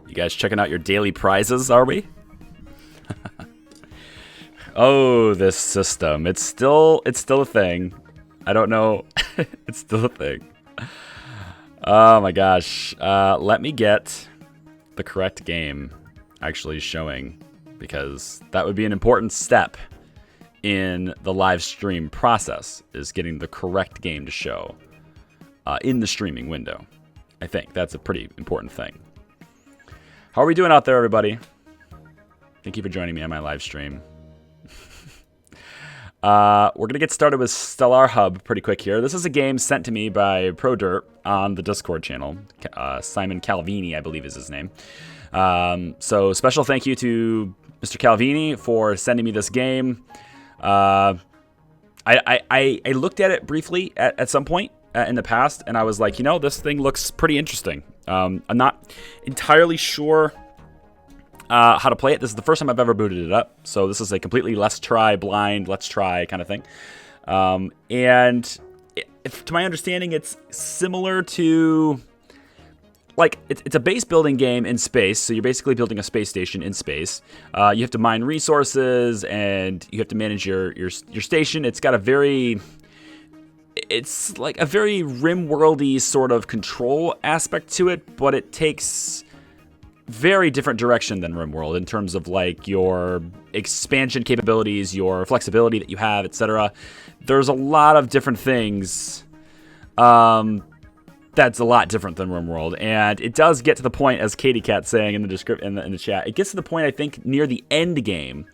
You guys checking out your daily prizes, are we? Oh, this system. It's still a thing. I don't know. It's still a thing. Oh my gosh. Let me get the correct game actually showing, because that would be an important step in the live stream process, is getting the correct game to show in the streaming window. I think that's a pretty important thing. How are we doing out there, everybody? Thank you for joining me on my live stream. We're going to get started with Stellarhub pretty quick here. This is a game sent to me by Derp on the Discord channel. Simon Calvini, I believe is his name. So special thank you to Mr. Calvini for sending me this game. I looked at it briefly at some point in the past, and I was like, you know, this thing looks pretty interesting. I'm not entirely sure how to play it. This is the first time I've ever booted it up, so this is a completely let's try kind of thing. And to my understanding, it's similar to, like, it's a base building game in space, so you're basically building a space station in space. You have to mine resources, and you have to manage your station. It's like a very RimWorld-y sort of control aspect to it, but it takes very different direction than RimWorld in terms of like your expansion capabilities, your flexibility that you have, etc. There's a lot of different things that's a lot different than RimWorld, and it does get to the point, as Katie Cat's saying in the description in the chat, it gets to the point, I think, near the end game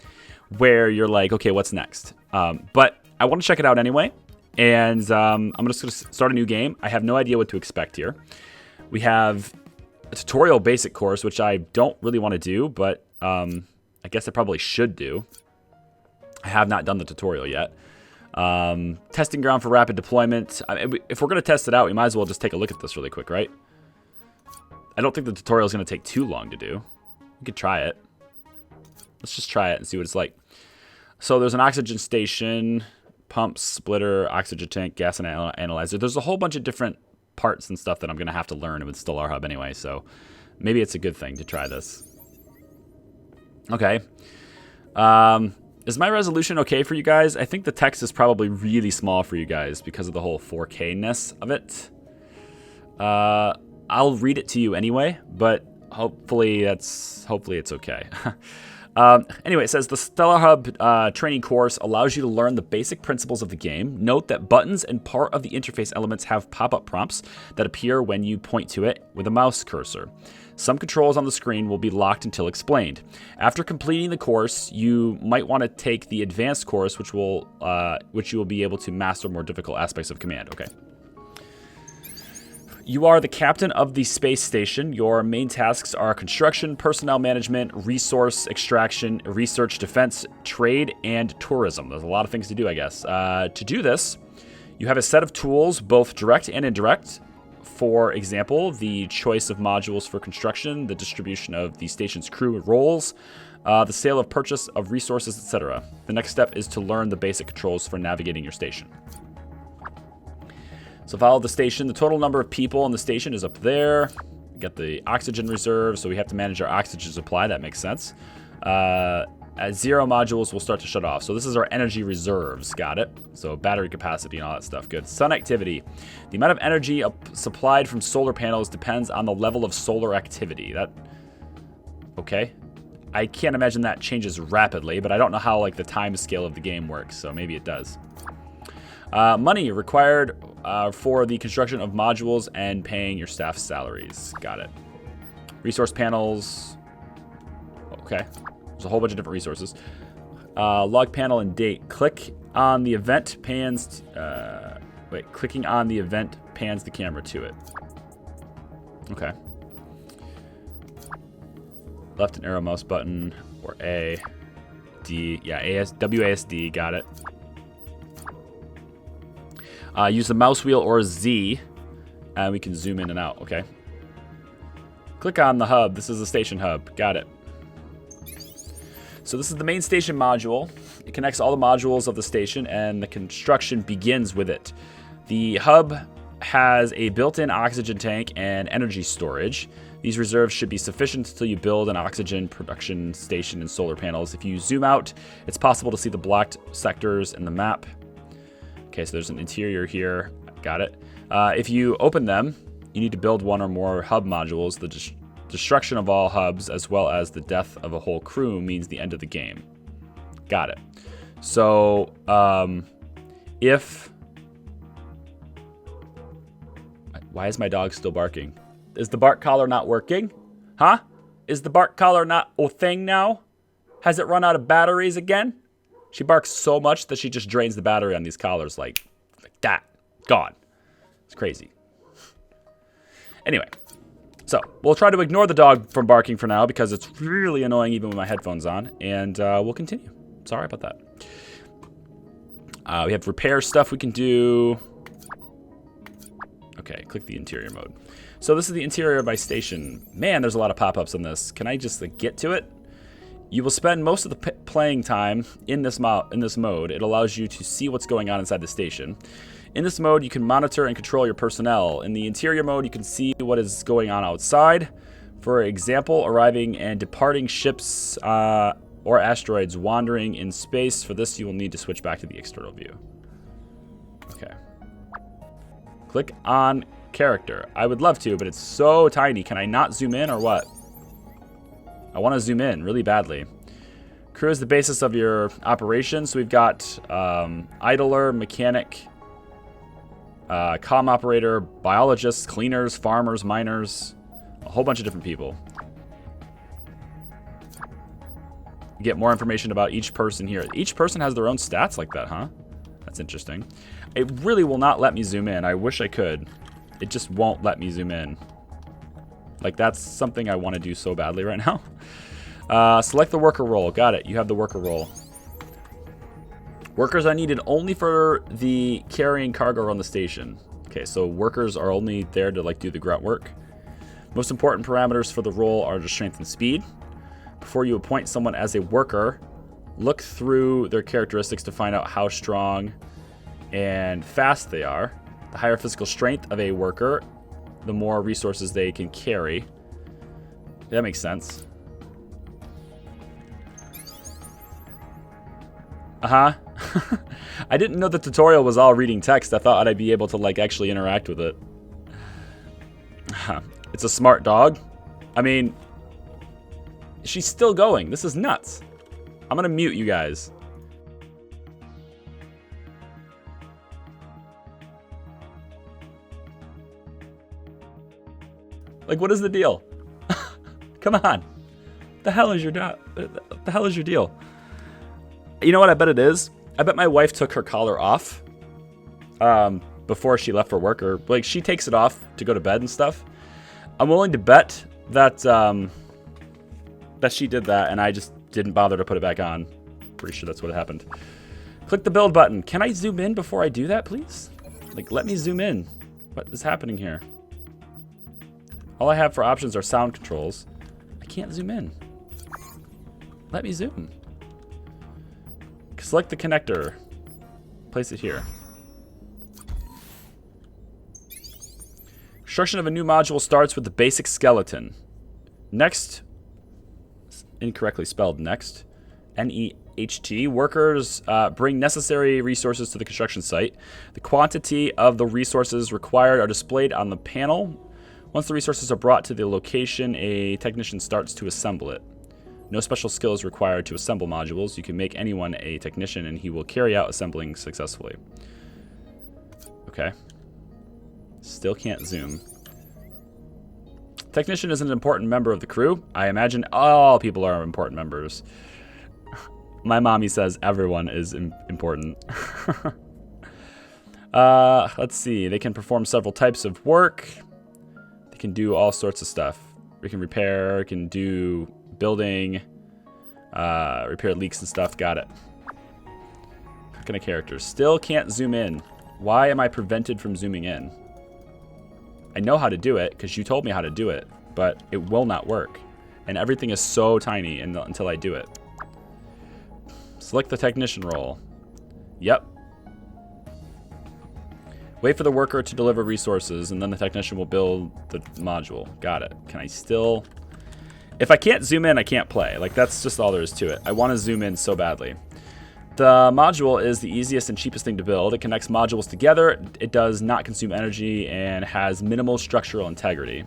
where you're like, okay, what's next? But I want to check it out anyway, and I'm just going to start a new game. I have no idea what to expect here. We have a tutorial basic course, which I don't really want to do, but I guess I probably should do. I have not done the tutorial yet. Testing ground for rapid deployment. I mean, if we're going to test it out, we might as well just take a look at this really quick, right? I don't think the tutorial is going to take too long to do. We could try it. Let's just try it and see what it's like. So there's an oxygen station, pump, splitter, oxygen tank, gas analyzer. There's a whole bunch of different parts and stuff that I'm going to have to learn with Stellarhub anyway, so maybe it's a good thing to try this. Okay. Is my resolution okay for you guys? I think the text is probably really small for you guys because of the whole 4K-ness of it. I'll read it to you anyway, but hopefully it's okay. Anyway, it says the Stellarhub training course allows you to learn the basic principles of the game. Note that buttons and part of the interface elements have pop-up prompts that appear when you point to it with a mouse cursor. Some controls on the screen will be locked until explained. After completing the course, you might want to take the advanced course, which you will be able to master more difficult aspects of command. Okay. You are the captain of the space station. Your main tasks are construction, personnel management, resource extraction, research, defense, trade, and tourism. There's a lot of things to do, I guess. To do this, you have a set of tools, both direct and indirect. For example, the choice of modules for construction, the distribution of the station's crew and roles, the sale of purchase of resources, etc. The next step is to learn the basic controls for navigating your station. So follow the station. The total number of people in the station is up there. We got the oxygen reserve, so we have to manage our oxygen supply. That makes sense. At 0 modules, we'll start to shut off. So this is our energy reserves. Got it. So battery capacity and all that stuff. Good. Sun activity. The amount of energy supplied from solar panels depends on the level of solar activity. Okay. I can't imagine that changes rapidly, but I don't know how like the time scale of the game works, so maybe it does. Money required for the construction of modules and paying your staff's salaries. Got it. Resource panels. Okay. There's a whole bunch of different resources. Log panel and date. Click on the event pans. Clicking on the event pans the camera to it. Okay. Left and arrow mouse button or A, D. Yeah, WASD. Got it. Use the mouse wheel or Z, and we can zoom in and out. Okay. Click on the hub. This is the station hub. Got it. So this is the main station module. It connects all the modules of the station, and the construction begins with it. The hub has a built-in oxygen tank and energy storage. These reserves should be sufficient until you build an oxygen production station and solar panels. If you zoom out, it's possible to see the blocked sectors in the map. Okay, so there's an interior here. Got it. If you open them, you need to build one or more hub modules. The destruction of all hubs, as well as the death of a whole crew, means the end of the game. Got it. So, if... Why is my dog still barking? Is the bark collar not working? Huh? Is the bark collar not a thing now? Has it run out of batteries again? She barks so much that she just drains the battery on these collars like that. Gone. It's crazy. Anyway, so we'll try to ignore the dog from barking for now because it's really annoying even with my headphones on, and we'll continue. Sorry about that. We have repair stuff we can do. Okay, click the interior mode. So this is the interior of my station. Man, there's a lot of pop-ups on this. Can I just get to it? You will spend most of the playing time in this mode. It allows you to see what's going on inside the station. In this mode, you can monitor and control your personnel. In the interior mode, you can see what is going on outside. For example, arriving and departing ships or asteroids wandering in space. For this, you will need to switch back to the external view. Okay. Click on character. I would love to, but it's so tiny. Can I not zoom in or what? I want to zoom in really badly. Crew is the basis of your operation. So we've got idler, mechanic, comm operator, biologists, cleaners, farmers, miners, a whole bunch of different people. You get more information about each person here. Each person has their own stats like that, huh? That's interesting. It really will not let me zoom in. I wish I could. It just won't let me zoom in. Like, that's something I want to do so badly right now. Select the worker role. Got it. You have the worker role. Workers are needed only for the carrying cargo on the station. Okay, so workers are only there to, like, do the grunt work. Most important parameters for the role are just strength and speed. Before you appoint someone as a worker, look through their characteristics to find out how strong and fast they are. The higher physical strength of a worker, the more resources they can carry. That makes sense. Uh-huh. I didn't know the tutorial was all reading text. I thought I'd be able to, like, actually interact with it. It's a smart dog. I mean, she's still going. This is nuts. I'm gonna mute you guys. Like, what is the deal? Come on. The hell is your deal? You know what I bet it is? I bet my wife took her collar off before she left for work, or like she takes it off to go to bed and stuff. I'm willing to bet that that she did that, and I just didn't bother to put it back on. Pretty sure that's what happened. Click the build button. Can I zoom in before I do that, please? Like, let me zoom in. What is happening here? All I have for options are sound controls. I can't zoom in. Let me zoom. Select the connector. Place it here. Construction of a new module starts with the basic skeleton. Next, incorrectly spelled next, N-E-H-T, workers bring necessary resources to the construction site. The quantity of the resources required are displayed on the panel. Once the resources are brought to the location, a technician starts to assemble it. No special skill is required to assemble modules. You can make anyone a technician and he will carry out assembling successfully. Okay. Still can't zoom. Technician is an important member of the crew. I imagine all people are important members. My mommy says everyone is important. Let's see. They can perform several types of work. They can do all sorts of stuff. We can repair, can do building, repair leaks and stuff. Got it. Click on a character. Still can't zoom in. Why am I prevented from zooming in? I know how to do it because you told me how to do it, but it will not work. And everything is so tiny until I do it. Select the technician role. Yep. Wait for the worker to deliver resources, and then the technician will build the module. Got it. Can I still... If I can't zoom in, I can't play. Like, that's just all there is to it. I want to zoom in so badly. The module is the easiest and cheapest thing to build. It connects modules together. It does not consume energy and has minimal structural integrity.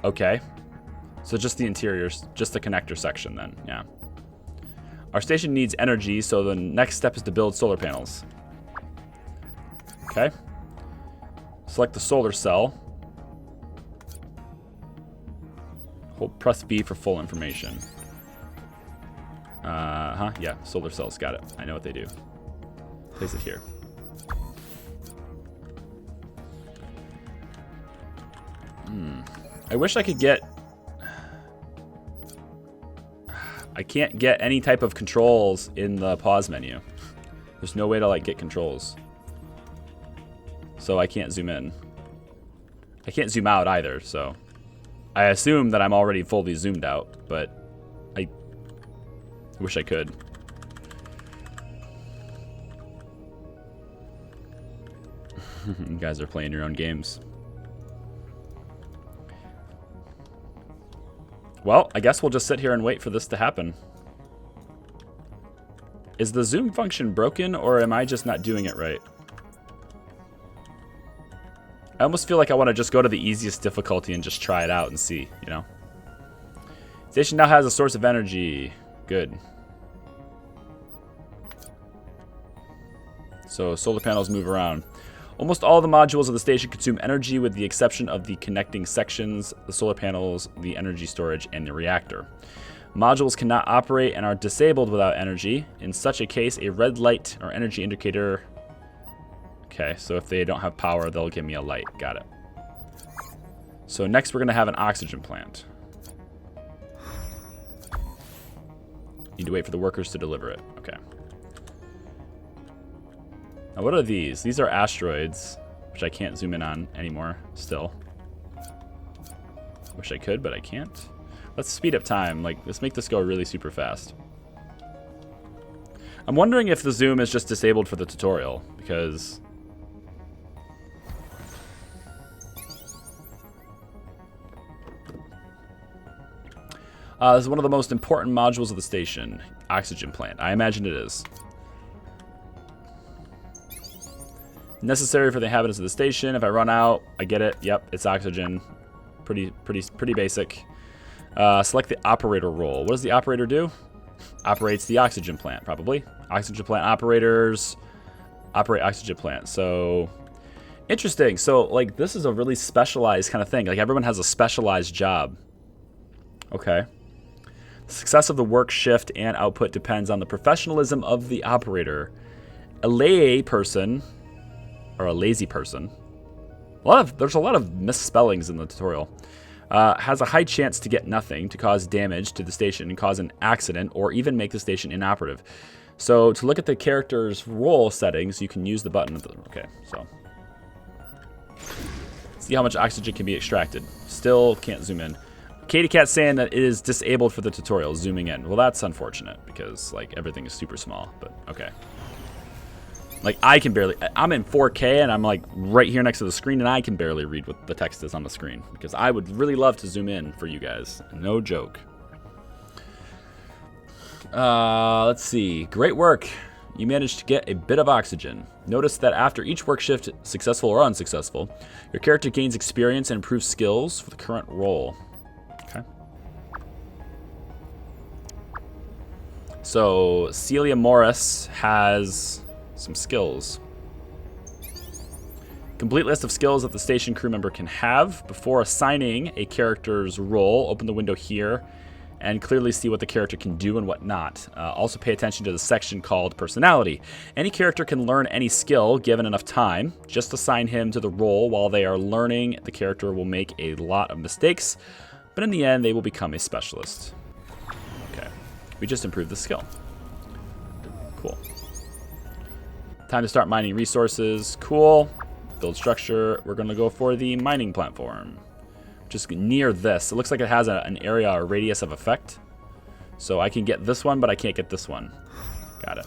Okay. So just the interiors, just the connector section then, yeah. Our station needs energy, so the next step is to build solar panels. Okay. Select the solar cell. Hold press B for full information. Yeah, solar cells, got it. I know what they do. Place it here. I wish I could get... I can't get any type of controls in the pause menu. There's no way to, like, get controls. So I can't zoom in. I can't zoom out either, so... I assume that I'm already fully zoomed out, but I wish I could. You guys are playing your own games. Well, I guess we'll just sit here and wait for this to happen. Is the zoom function broken, or am I just not doing it right? I almost feel like I want to just go to the easiest difficulty and just try it out and see, you know? Station now has a source of energy. Good. So solar panels move around. Almost all the modules of the station consume energy with the exception of the connecting sections, the solar panels, the energy storage, and the reactor. Modules cannot operate and are disabled without energy. In such a case, a red light or energy indicator... Okay, so if they don't have power, they'll give me a light. Got it. So next we're going to have an oxygen plant. Need to wait for the workers to deliver it. Okay. Now what are these? These are asteroids, which I can't zoom in on anymore still. Wish I could, but I can't. Let's speed up time. Like, let's make this go really super fast. I'm wondering if the zoom is just disabled for the tutorial, because... this is one of the most important modules of the station. Oxygen plant. I imagine it is. Necessary for the inhabitants of the station. If I run out, I get it. Yep, it's oxygen. Pretty basic. Select the operator role. What does the operator do? Operates the oxygen plant, probably. Oxygen plant operators operate oxygen plant. So, interesting. So, like, this is a really specialized kind of thing. Like, everyone has a specialized job. Okay. The success of the work shift and output depends on the professionalism of the operator. A lay person, or a lazy person, there's a lot of misspellings in the tutorial, has a high chance to get nothing, to cause damage to the station, and cause an accident, or even make the station inoperative. So to look at the character's role settings, you can use the button. Okay, so see how much oxygen can be extracted. Still can't zoom in. Katie Cat's saying that it is disabled for the tutorial, zooming in. Well, that's unfortunate because, like, everything is super small, but okay. Like, I can barely... I'm in 4K, and I'm, like, right here next to the screen, and I can barely read what the text is on the screen because I would really love to zoom in for you guys. No joke. Let's see. Great work. You managed to get a bit of oxygen. Notice that after each work shift, successful or unsuccessful, your character gains experience and improves skills for the current role. Okay. So, Celia Morris has some skills. Complete list of skills that the station crew member can have. Before assigning a character's role, open the window here and clearly see what the character can do and what not. Also pay attention to the section called Personality. Any character can learn any skill given enough time. Just assign him to the role while they are learning. The character will make a lot of mistakes, but in the end, they will become a specialist. Okay, we just improved the skill. Cool. Time to start mining resources. Cool. Build structure. We're going to go for the mining platform. Just near this. It looks like it has an area or radius of effect. So I can get this one, but I can't get this one. Got it.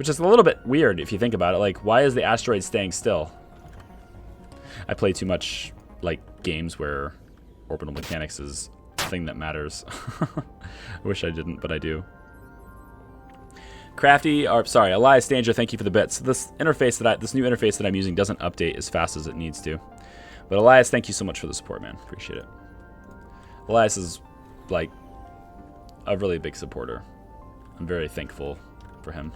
Which is a little bit weird if you think about it. Like, why is the asteroid staying still? I play too much, like, games where orbital mechanics is a thing that matters. I wish I didn't, but I do. Crafty, or sorry, Elias Danger, thank you for the bits. This new interface that I'm using doesn't update as fast as it needs to. But Elias, thank you so much for the support, man. Appreciate it. Elias is, like, a really big supporter. I'm very thankful for him.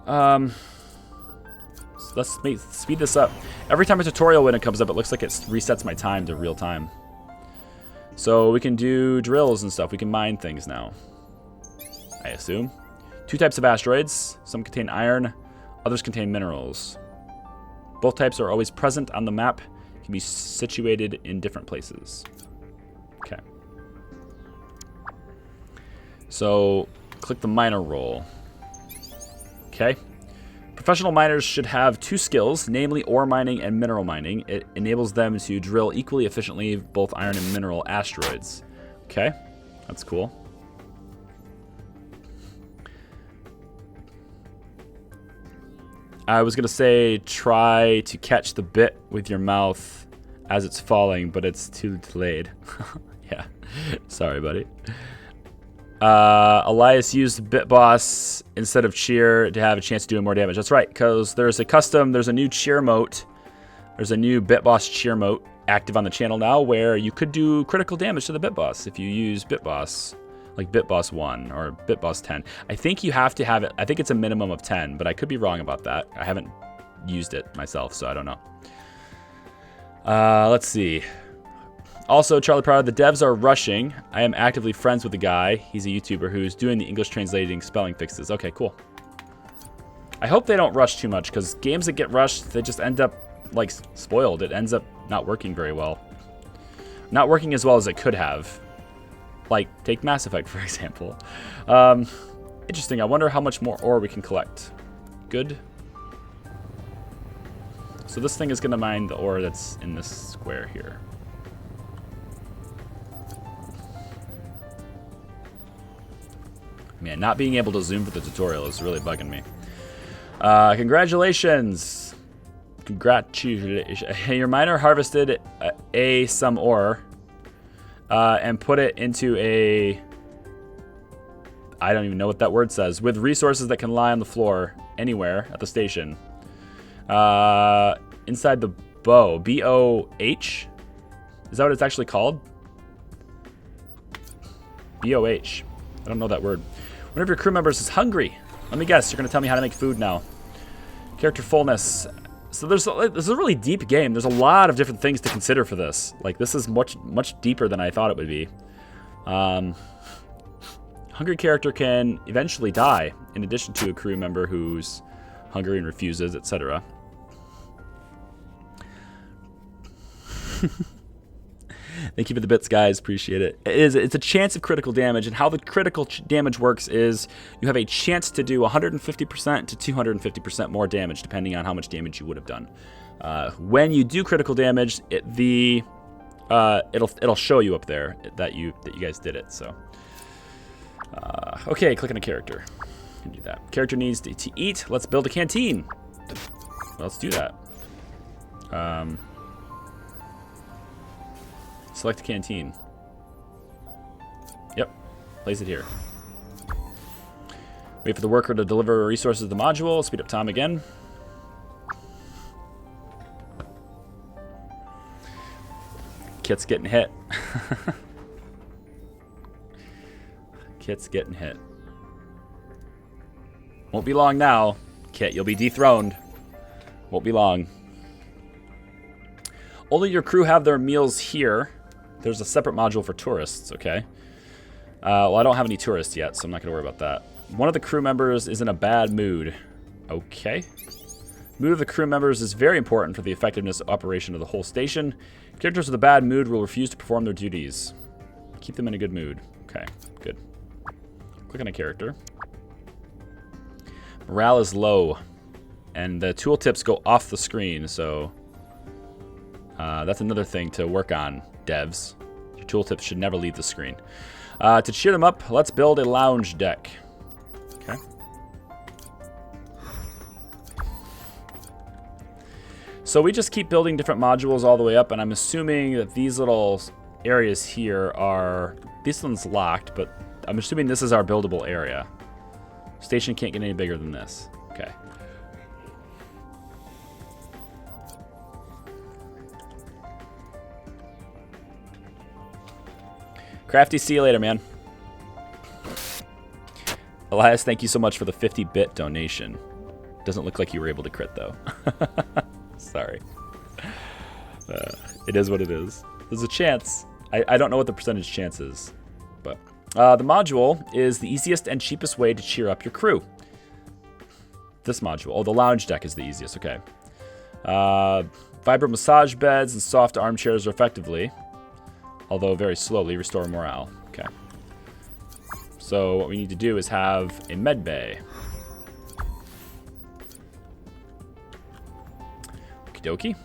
So let's speed this up. Every time a tutorial window comes up, it looks like it resets my time to real time. So we can do drills and stuff. We can mine things now, I assume. 2 types of asteroids. Some contain iron, others contain minerals. Both types are always present on the map. Can be situated in different places. Okay. So click the miner role. Okay. Professional miners should have 2 skills, namely ore mining and mineral mining. It enables them to drill equally efficiently both iron and mineral asteroids. Okay, that's cool. I was going to say try to catch the bit with your mouth as it's falling, but it's too delayed. Yeah, sorry, buddy. Elias used Bit Boss instead of Cheer to have a chance of doing more damage. That's right, because there's a new Cheer mote. There's a new Bit Boss Cheer mote active on the channel now where you could do critical damage to the Bit Boss if you use Bit Boss, like Bit Boss 1 or Bit Boss 10. I think you have to have it. I think it's a minimum of 10, but I could be wrong about that. I haven't used it myself, so I don't know. Let's see. Also, Charlie Pryor, the devs are rushing. I am actively friends with the guy. He's a YouTuber who's doing the English translating spelling fixes. Okay, cool. I hope they don't rush too much, because games that get rushed, they just end up, like, spoiled. It ends up not working very well. Not working as well as it could have. Like, take Mass Effect, for example. Interesting. I wonder how much more ore we can collect. Good. So this thing is going to mine the ore that's in this square here. Man, not being able to zoom for the tutorial is really bugging me. Congratulations. Congratulations. Your miner harvested some ore and put it into a... I don't even know what that word says. With resources that can lie on the floor anywhere at the station. Inside the bow. B-O-H? Is that what it's actually called? B-O-H. I don't know that word. One of your crew members is hungry. Let me guess, you're going to tell me how to make food now. Character fullness. So this is a really deep game. There's a lot of different things to consider for this. Like, this is much deeper than I thought it would be. Hungry character can eventually die, in addition to a crew member who's hungry and refuses, etc. Thank you for the bits, guys. Appreciate it. It's a chance of critical damage, and how the critical damage works is you have a chance to do 150% to 250% more damage, depending on how much damage you would have done. When you do critical damage, it'll show you up there that you guys did it. So, okay, click on a character. Do that. Character needs to eat. Let's build a canteen. Let's do that. Select a canteen. Yep. Place it here. Wait for the worker to deliver resources to the module. Speed up time again. Kit's getting hit. Kit's getting hit. Won't be long now. Kit, you'll be dethroned. Won't be long. Only your crew have their meals here. There's a separate module for tourists, okay? Well, I don't have any tourists yet, so I'm not going to worry about that. One of the crew members is in a bad mood. Okay. Mood of the crew members is very important for the effectiveness of operation of the whole station. Characters with a bad mood will refuse to perform their duties. Keep them in a good mood. Okay, good. Click on a character. Morale is low. And the tooltips go off the screen, so... that's another thing to work on, devs. Your tooltips should never leave the screen. To cheer them up, let's build a lounge deck. Okay. So we just keep building different modules all the way up, and I'm assuming that these little areas here are... This one's locked, but I'm assuming this is our buildable area. Station can't get any bigger than this. Okay. Crafty, see you later, man. Elias, thank you so much for the 50-bit donation. Doesn't look like you were able to crit, though. Sorry. It is what it is. There's a chance. I don't know what the percentage chance is. But the module is the easiest and cheapest way to cheer up your crew. This module. Oh, the lounge deck is the easiest. Okay. Vibrant massage beds and soft armchairs are effectively, although very slowly, restore morale. Okay. So what we need to do is have a med bay. Okie dokie.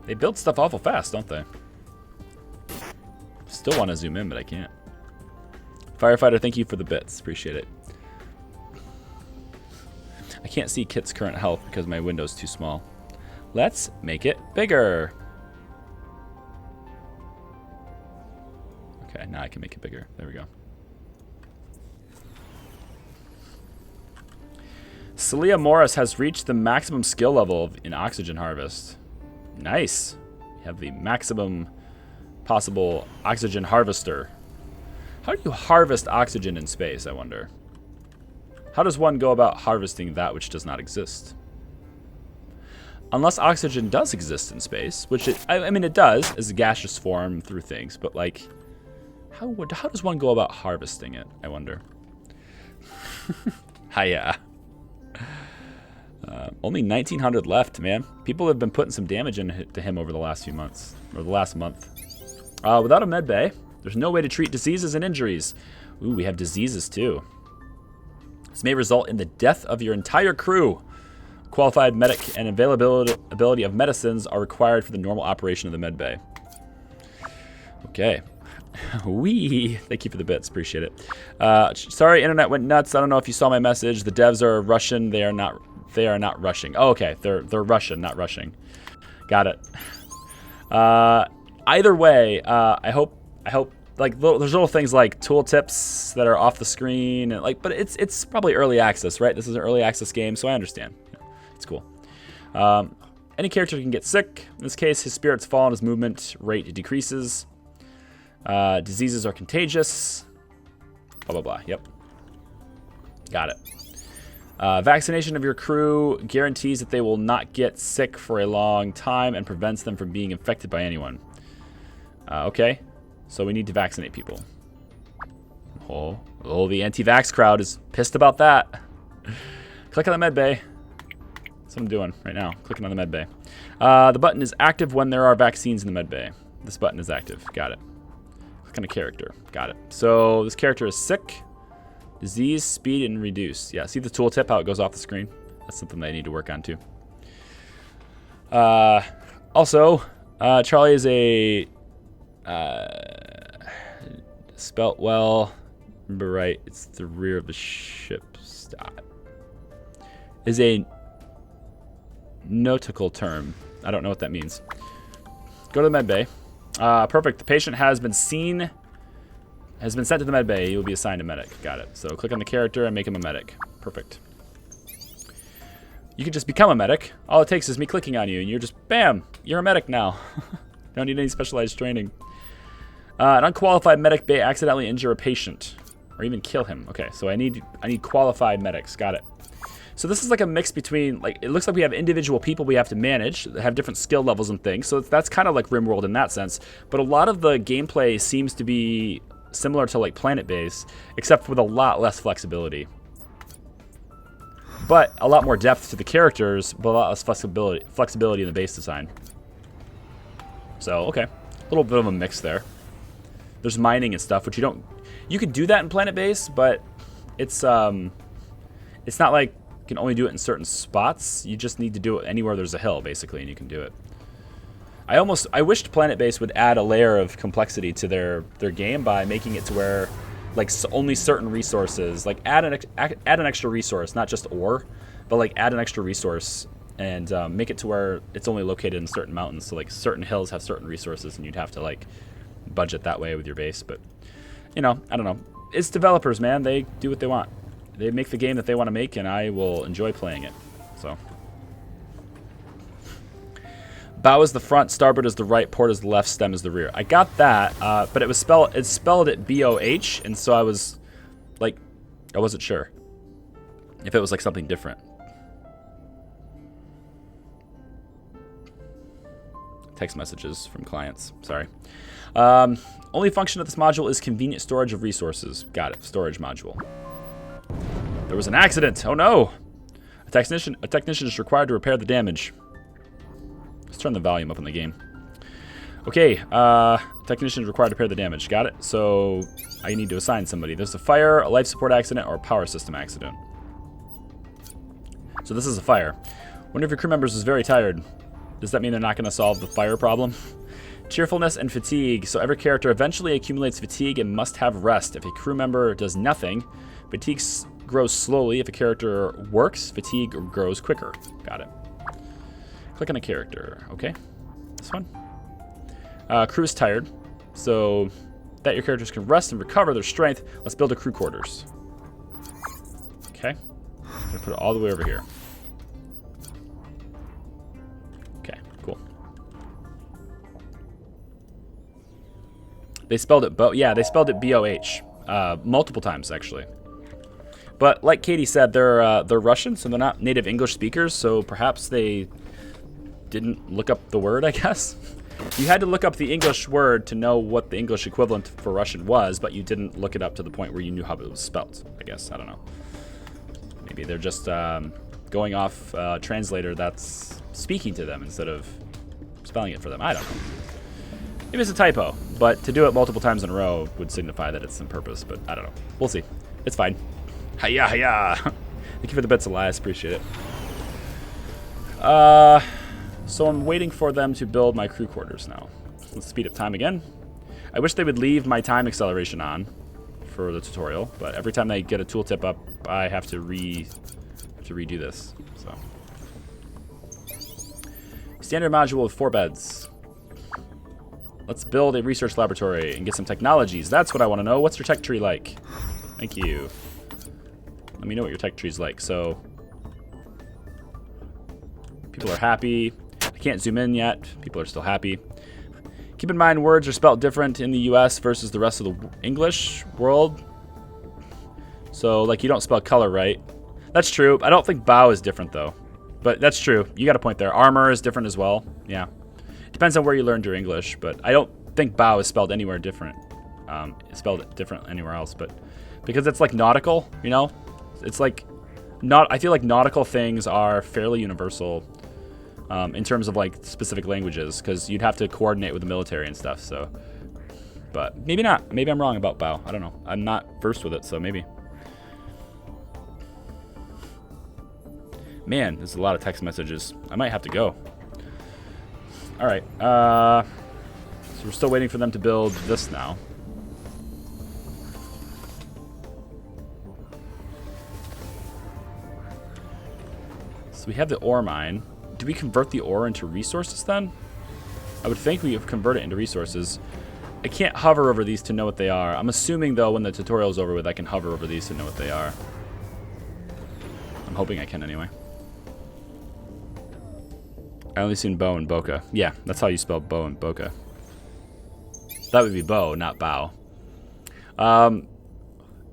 They build stuff awful fast, don't they? Still want to zoom in, but I can't. Firefighter, thank you for the bits. Appreciate it. I can't see Kit's current health because my window's too small. Let's make it bigger. Okay, now I can make it bigger. There we go. Celia Morris has reached the maximum skill level in oxygen harvest. Nice. We have the maximum possible oxygen harvester. How do you harvest oxygen in space, I wonder? How does one go about harvesting that which does not exist? Unless oxygen does exist in space, which I mean it does as a gaseous form through things, but like, how does one go about harvesting it, I wonder? Hiya. Only 1,900 left, man. People have been putting some damage into him over the last few months, or the last month. Without a med bay, there's no way to treat diseases and injuries. Ooh, we have diseases too. This may result in the death of your entire crew. Qualified medic and availability of medicines are required for the normal operation of the med bay. Okay. Wee. Thank you for the bits. Appreciate it. Sorry, internet went nuts. I don't know if you saw my message. The devs are Russian. They are not rushing. Oh, okay. They're Russian, not rushing. Got it. Either way, I hope like there's little things like tooltips that are off the screen and like, but it's probably early access, right? This is an early access game, so I understand. It's cool. Any character can get sick. In this case, his spirits fall and his movement rate decreases. Diseases are contagious. Blah, blah, blah. Yep. Got it. Vaccination of your crew guarantees that they will not get sick for a long time and prevents them from being infected by anyone. Okay. So we need to vaccinate people. Oh, the anti-vax crowd is pissed about that. Click on the med bay. That's what I'm doing right now. Clicking on the med bay. The button is active when there are vaccines in the med bay. This button is active. Got it. Click on a character. Got it. So this character is sick. Disease, speed, and reduce. Yeah, see the tooltip, how it goes off the screen? That's something that I need to work on too. Also, Charlie is a... spelt well. Remember right, it's the rear of the ship. Stop. Is a nautical term. I don't know what that means. Go to the med bay. Perfect. The patient has been sent to the med bay. He will be assigned a medic. Got it. So click on the character and make him a medic. Perfect. You can just become a medic. All it takes is me clicking on you, and you're just, bam, you're a medic now. Don't need any specialized training. An unqualified medic may accidentally injure a patient or even kill him. Okay, so I need qualified medics. Got it. So this is like a mix between, like, it looks like we have individual people we have to manage that have different skill levels and things. So that's kind of like RimWorld in that sense. But a lot of the gameplay seems to be similar to like Planet Base, except with a lot less flexibility. But a lot more depth to the characters, but a lot less flexibility in the base design. So, okay. A little bit of a mix there. There's mining and stuff, which you could do that in Planet Base, but it's not like you can only do it in certain spots. You just need to do it anywhere there's a hill, basically, and you can do it. I wished Planet Base would add a layer of complexity to their game by making it to where, like, only certain resources, like add an extra resource, not just ore, but like add an extra resource and make it to where it's only located in certain mountains. So like certain hills have certain resources, and you'd have to like budget that way with your base. But you know, I don't know. It's developers, man. They do what they want. They make the game that they want to make, and I will enjoy playing it. So. Bow is the front, starboard is the right, port is the left, stem is the rear. I got that, but it spelled it B-O-H, and so I was like, I wasn't sure if it was like something different. Text messages from clients, sorry. Only function of this module is convenient storage of resources. Got it, storage module. There was an accident, oh no! A technician is required to repair the damage. Let's turn the volume up in the game. Okay, technician is required to repair the damage. Got it. So I need to assign somebody. There's a fire, a life support accident, or a power system accident. So this is a fire. One of your crew members is very tired. Does that mean they're not going to solve the fire problem? Cheerfulness and fatigue. So every character eventually accumulates fatigue and must have rest. If a crew member does nothing, fatigue grows slowly. If a character works, fatigue grows quicker. Got it. Click on a character. Okay. This one. Crew is tired. So that your characters can rest and recover their strength, let's build a crew quarters. Okay. I'm going to put it all the way over here. Okay, cool. They spelled it yeah, they spelled it B-O-H. Multiple times, actually. But like Katie said, they're Russian, so they're not native English speakers, so perhaps they didn't look up the word, I guess. You had to look up the English word to know what the English equivalent for Russian was, but you didn't look it up to the point where you knew how it was spelled, I guess. I don't know. Maybe they're just going off a translator that's speaking to them instead of spelling it for them. I don't know. Maybe it's a typo, but to do it multiple times in a row would signify that it's on purpose, but I don't know. We'll see. It's fine. Hiya, hiya. Thank you for the bits, Elias. Appreciate it. So I'm waiting for them to build my crew quarters now. Let's speed up time again. I wish they would leave my time acceleration on for the tutorial, but every time they get a tooltip up, I have to redo this. So standard module with 4 beds. Let's build a research laboratory and get some technologies. That's what I want to know. What's your tech tree like? Thank you. Let me know what your tech tree is like. So people are happy. I can't zoom in yet. People are still happy. Keep in mind, words are spelled different in the US versus the rest of the English world. So, like, you don't spell color right. That's true. I don't think bow is different, though. But that's true. You got a point there. Armor is different as well. Yeah. Depends on where you learned your English, but I don't think bow is spelled anywhere different. It's spelled different anywhere else, but because it's like nautical, you know? It's like, I feel like nautical things are fairly universal in terms of like specific languages, because you'd have to coordinate with the military and stuff. So, but maybe not. Maybe I'm wrong about bow. I don't know. I'm not versed with it, so maybe. Man, there's a lot of text messages. I might have to go. All right. So we're still waiting for them to build this now. So we have the ore mine. Do we convert the ore into resources then? I would think we have convert it into resources. I can't hover over these to know what they are. I'm assuming, though, when the tutorial is over with, I can hover over these to know what they are. I'm hoping I can anyway. I only seen bow and boca. Yeah, that's how you spell bow and boca. That would be bow, not bow.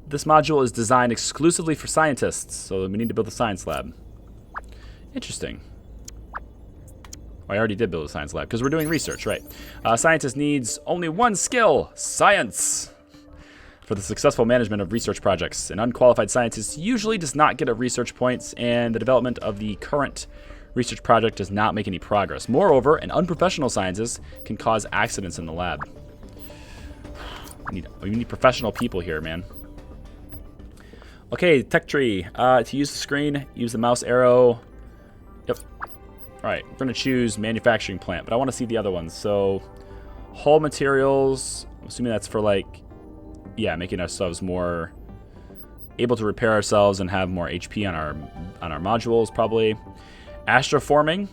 This module is designed exclusively for scientists, so we need to build a science lab. Interesting. I already did build a science lab because we're doing research, right? Scientist needs only one skill: science. For the successful management of research projects, an unqualified scientist usually does not get a research points, and the development of the current research project does not make any progress. Moreover, an unprofessional scientist can cause accidents in the lab. We need professional people here, man. Okay, tech tree. To use the screen, use the mouse arrow. Yep. All right, we're gonna choose manufacturing plant, but I want to see the other ones. So, hull materials. I'm assuming that's for like, yeah, making ourselves more able to repair ourselves and have more HP on our modules, probably. Astroforming,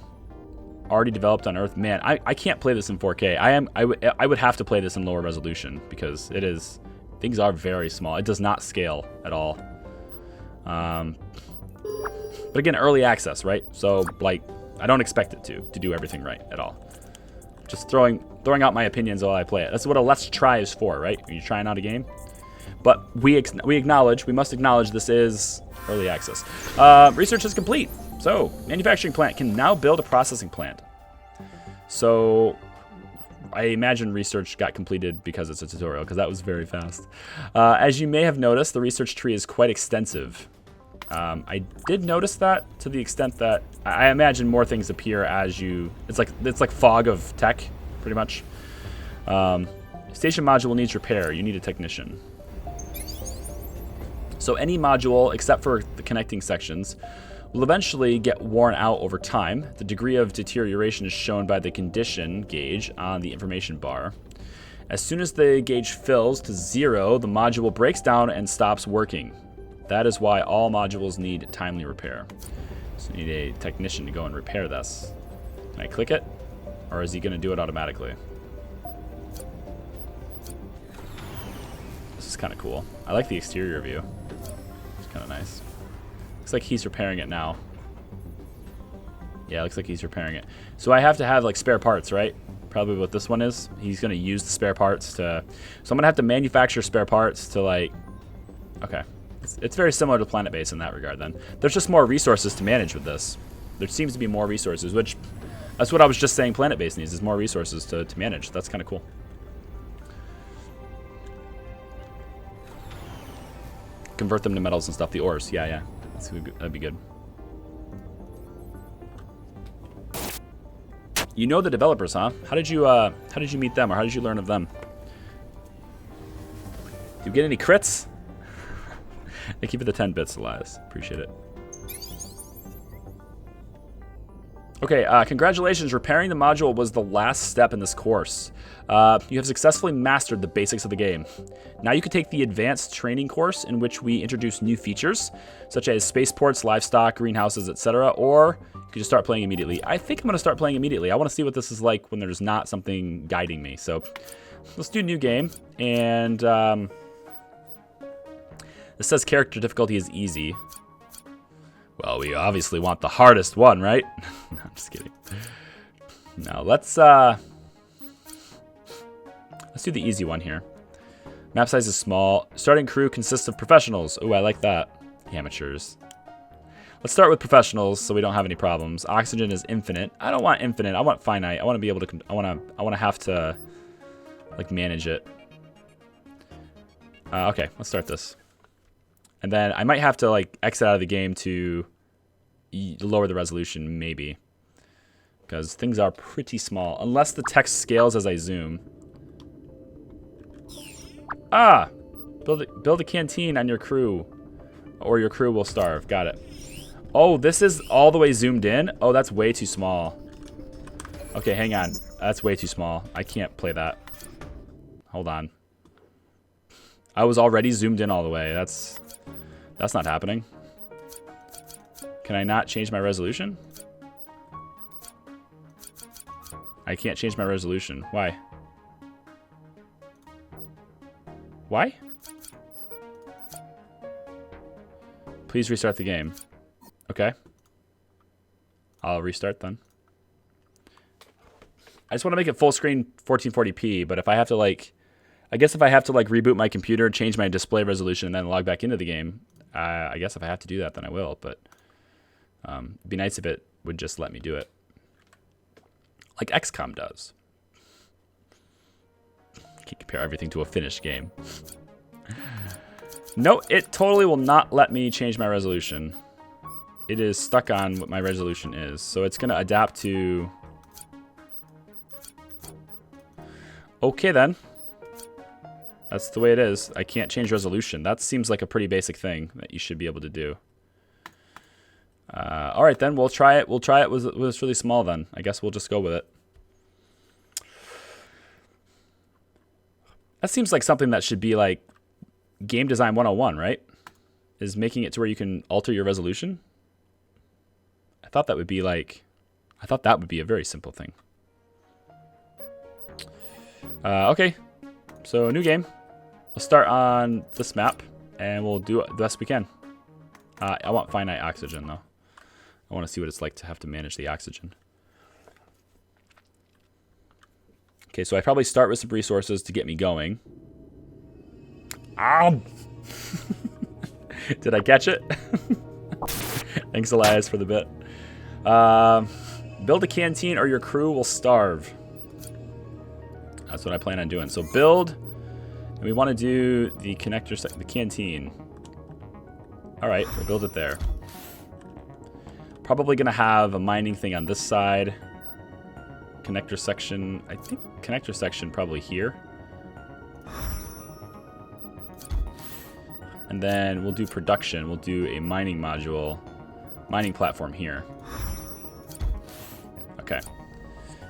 already developed on Earth. Man, I can't play this in 4K. I would have to play this in lower resolution because things are very small. It does not scale at all. But again, early access, right? So like, I don't expect it to do everything right at all. Just throwing out my opinions while I play it. That's what a let's try is for, right? When you're trying out a game. But we must acknowledge this is early access. Research is complete. So, manufacturing plant can now build a processing plant. So, I imagine research got completed because it's a tutorial, because that was very fast. As you may have noticed, the research tree is quite extensive. I did notice that to the extent that I imagine more things appear as you. It's like fog of tech, pretty much. Station module needs repair. You need a technician. So any module, except for the connecting sections, will eventually get worn out over time. The degree of deterioration is shown by the condition gauge on the information bar. As soon as the gauge fills to 0, the module breaks down and stops working. That is why all modules need timely repair. So you need a technician to go and repair this. Can I click it? Or is he going to do it automatically? This is kind of cool. I like the exterior view. It's kind of nice. Looks like he's repairing it now. Yeah, looks like he's repairing it. So I have to have like spare parts, right? Probably what this one is. He's going to use the spare parts to... So I'm going to have to manufacture spare parts to like... Okay. It's very similar to Planet Base in that regard then. There's just more resources to manage with this. There seems to be more resources, which... That's what I was just saying Planet Base needs, is more resources to manage. That's kind of cool. Convert them to metals and stuff. The ores. Yeah. That'd be good. You know the developers, huh? How did you meet them, or how did you learn of them? Do you get any crits? They keep it the 10 bits, Elias. Appreciate it. Okay, congratulations. Repairing the module was the last step in this course. You have successfully mastered the basics of the game. Now you can take the advanced training course in which we introduce new features, such as spaceports, livestock, greenhouses, etc., or you can just start playing immediately. I think I'm going to start playing immediately. I want to see what this is like when there's not something guiding me. So let's do new game, and this says character difficulty is easy. Well, we obviously want the hardest one, right? No, I'm just kidding. Now let's do the easy one here. Map size is small. Starting crew consists of professionals. Oh, I like that. Amateurs. Let's start with professionals so we don't have any problems. Oxygen is infinite. I don't want infinite. I want finite. I want to be able to. I want to have to like manage it. Okay, let's start this. And then I might have to like exit out of the game to lower the resolution, maybe, because things are pretty small unless the text scales as I zoom. Ah, build a canteen on your crew, or your crew will starve. Got it. Oh, this is all the way zoomed in. Oh, that's way too small. Okay, hang on. That's way too small. I can't play that. Hold on. I was already zoomed in all the way. That's not happening. Can I not change my resolution? I can't change my resolution. Why? Why? Please restart the game. Okay. I'll restart then. I just want to make it full screen 1440p, but if I have to like... I guess if I have to like reboot my computer, change my display resolution, and then log back into the game, I guess if I have to do that, then I will. But it'd be nice if it would just let me do it, like XCOM does. Can't compare everything to a finished game. No, it totally will not let me change my resolution. It is stuck on what my resolution is, so it's gonna adapt to. Okay then. That's the way it is. I can't change resolution. That seems like a pretty basic thing that you should be able to do. All right, then. We'll try it. We'll try it with it's really small then. I guess we'll just go with it. That seems like something that should be like Game Design 101, right? Is making it to where you can alter your resolution. I thought that would be like, I thought that would be a very simple thing. Okay, so new game. We'll start on this map, and we'll do the best we can. I want finite oxygen, though. I want to see what it's like to have to manage the oxygen. Okay, so I probably start with some resources to get me going. Ow! Did I catch it? Thanks, Elias, for the bit. Build a canteen or your crew will starve. That's what I plan on doing. So build, and we want to do the connector, the canteen. All right, we'll build it there. Probably gonna have a mining thing on this side. Connector section, I think connector section probably here. And then we'll do production. We'll do a mining module, mining platform here. Okay.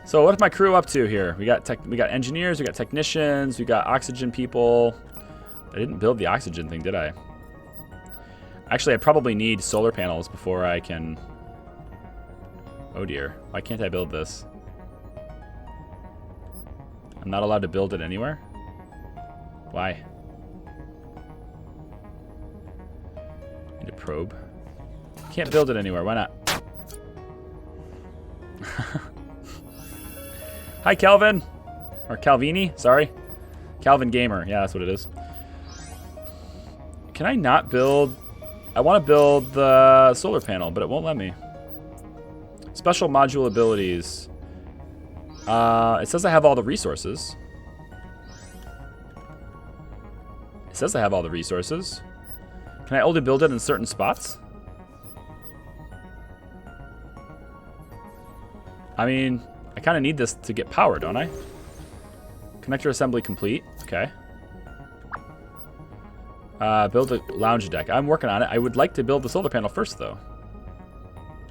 So what's my crew up to here? We got engineers, we got technicians, we got oxygen people. I didn't build the oxygen thing, did I? Actually, I probably need solar panels before I can... Oh dear, why can't I build this? I'm not allowed to build it anywhere? Why? Need a probe. Can't build it anywhere, why not? Hi, Calvin. Or Calvini, sorry. Calvin Gamer, yeah, that's what it is. Can I not build... I want to build the solar panel, but it won't let me. Special module abilities. It says I have all the resources. It says I have all the resources. Can I only build it in certain spots? I mean, I kind of need this to get power, don't I? Connector assembly complete. Okay. Build a lounge deck. I'm working on it. I would like to build the solar panel first, though.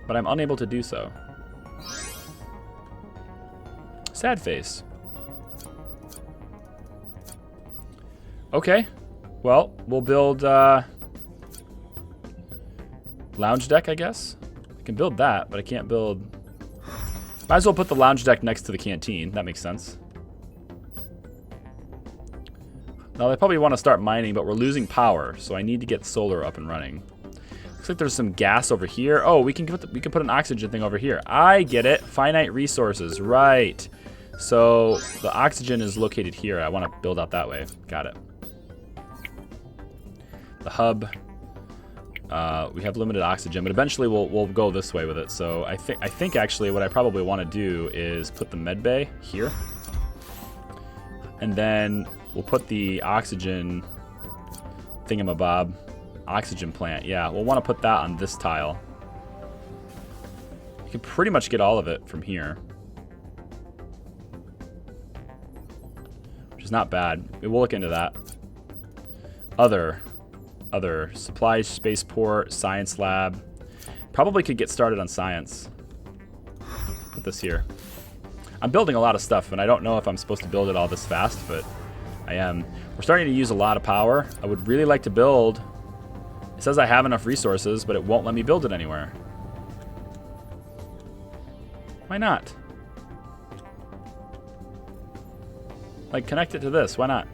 But I'm unable to do so. Sad face. Okay. Well, we'll build lounge deck, I guess. I can build that, but I can't build... Might as well put the lounge deck next to the canteen. That makes sense. Now, they probably want to start mining, but we're losing power, so I need to get solar up and running. Looks like there's some gas over here. Oh, we can put an oxygen thing over here. I get it. Finite resources. Right. So the oxygen is located here. I want to build out that way. Got it. The hub. We have limited oxygen, but eventually we'll go this way with it. So I think actually what I probably want to do is put the med bay here, and then we'll put the oxygen thingamabob, oxygen plant. Yeah, we'll want to put that on this tile. You can pretty much get all of it from here, which is not bad. We'll look into that. Other supply spaceport, science lab. Probably could get started on science. Put this here. I'm building a lot of stuff, and I don't know if I'm supposed to build it all this fast, but I am. We're starting to use a lot of power. I would really like to build. It says I have enough resources, but it won't let me build it anywhere. Why not? Like, connect it to this. Why not?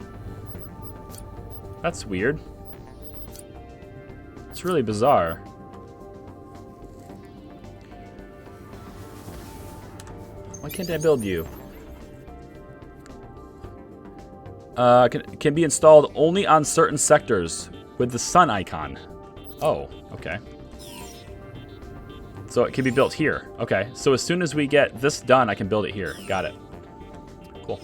That's weird. It's really bizarre. Why can't I build you? Can be installed only on certain sectors with the sun icon. Oh, okay. So it can be built here. Okay, so as soon as we get this done, I can build it here. Got it. Cool.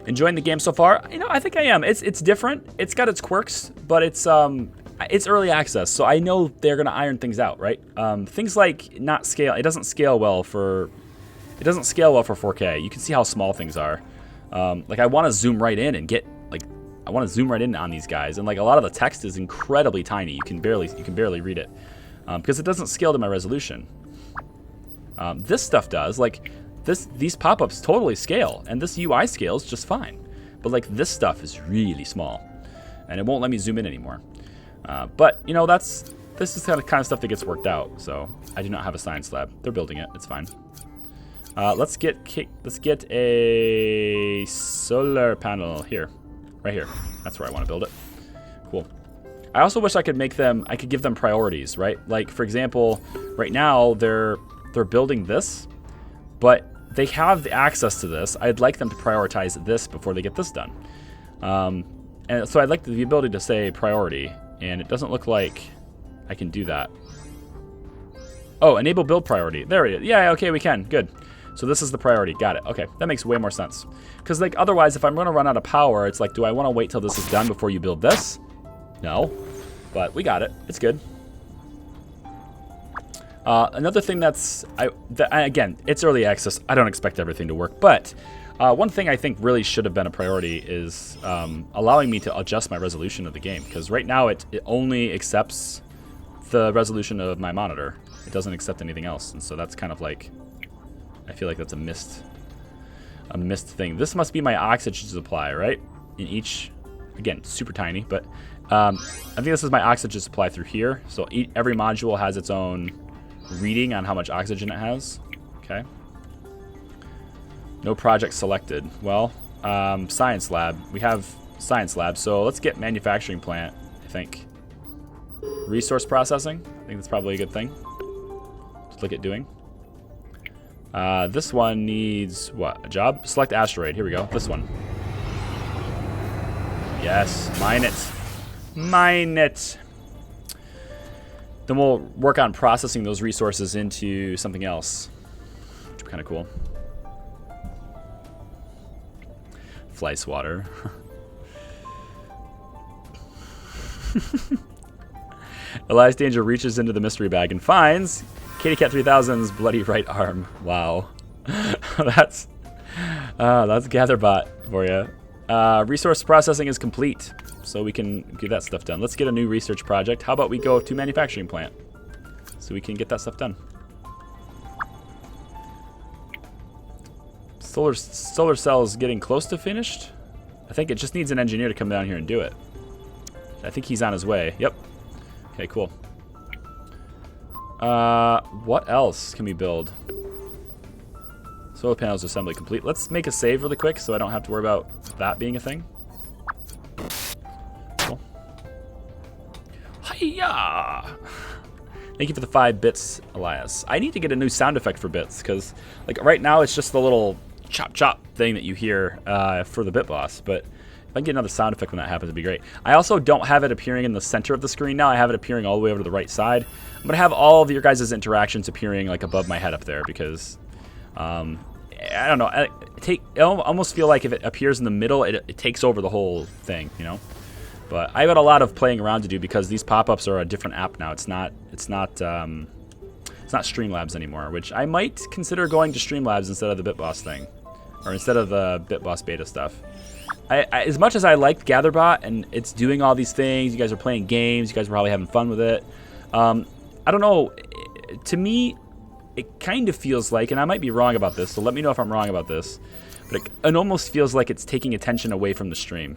Enjoying the game so far? You know, I think I am. It's different. It's got its quirks, but it's early access, so I know they're gonna iron things out, right? Things like not scale. It doesn't scale well for 4K. You can see how small things are. Like I want to zoom right in and get I want to zoom right in on these guys, and like a lot of the text is incredibly tiny. You can barely read it because it doesn't scale to my resolution. This stuff does. Like these pop-ups totally scale, and this UI scales just fine. But like this stuff is really small, and it won't let me zoom in anymore. But, you know, this is the kind of stuff that gets worked out. So I do not have a science lab. They're building it. It's fine. Let's get a solar panel here. Right here. That's where I want to build it. Cool. I also wish I could give them priorities, right? Like, for example, right now they're building this, but they have the access to this. I'd like them to prioritize this before they get this done. And so I'd like the ability to say priority, and it doesn't look like I can do that. Oh, enable build priority. There it is. Yeah, okay, we can. Good. So this is the priority. Got it. Okay, that makes way more sense. Because, like, otherwise, if I'm going to run out of power, it's like, do I want to wait till this is done before you build this? No. But we got it. It's good. Another thing again, it's early access. I don't expect everything to work. But one thing I think really should have been a priority is allowing me to adjust my resolution of the game. Because right now, it only accepts the resolution of my monitor. It doesn't accept anything else. And so that's kind of like... I feel like that's a missed thing. This must be my oxygen supply, right? In each, again, super tiny, but I think this is my oxygen supply through here. So every module has its own reading on how much oxygen it has. Okay. No project selected. Well, science lab. We have science lab. So let's get manufacturing plant, I think. Resource processing. I think that's probably a good thing to look at doing. This one needs, what, a job? Select asteroid. Here we go. This one. Yes, mine it. Mine it. Then we'll work on processing those resources into something else, which would be kind of cool. Fly swatter. Elias Danger reaches into the mystery bag and finds Kitty Cat 3000's bloody right arm. Wow. That's GatherBot for you. Resource processing is complete, so we can get that stuff done. Let's get a new research project. How about we go to manufacturing plant so we can get that stuff done. Solar cell is getting close to finished. I think it just needs an engineer to come down here and do it. I think he's on his way. Yep. Okay, cool. What else can we build? Solar panels assembly complete. Let's make a save really quick so I don't have to worry about that being a thing. Cool. Hiya! Thank you for the 5 bits, Elias. I need to get a new sound effect for bits because, like, right now it's just the little chop chop thing that you hear for the bit boss. But if I can get another sound effect when that happens, it'd be great. I also don't have it appearing in the center of the screen now. I have it appearing all the way over to the right side. I'm going to have all of your guys' interactions appearing like above my head up there because, I don't know. I almost feel like if it appears in the middle, it takes over the whole thing, you know? But I've got a lot of playing around to do because these pop-ups are a different app now. It's not Streamlabs anymore, which I might consider going to Streamlabs instead of the BitBoss thing, or instead of the BitBoss beta stuff. As much as I liked GatherBot and it's doing all these things, you guys are playing games, you guys are probably having fun with it. I don't know. To me, it kind of feels like, and I might be wrong about this, so let me know if I'm wrong about this, but it almost feels like it's taking attention away from the stream,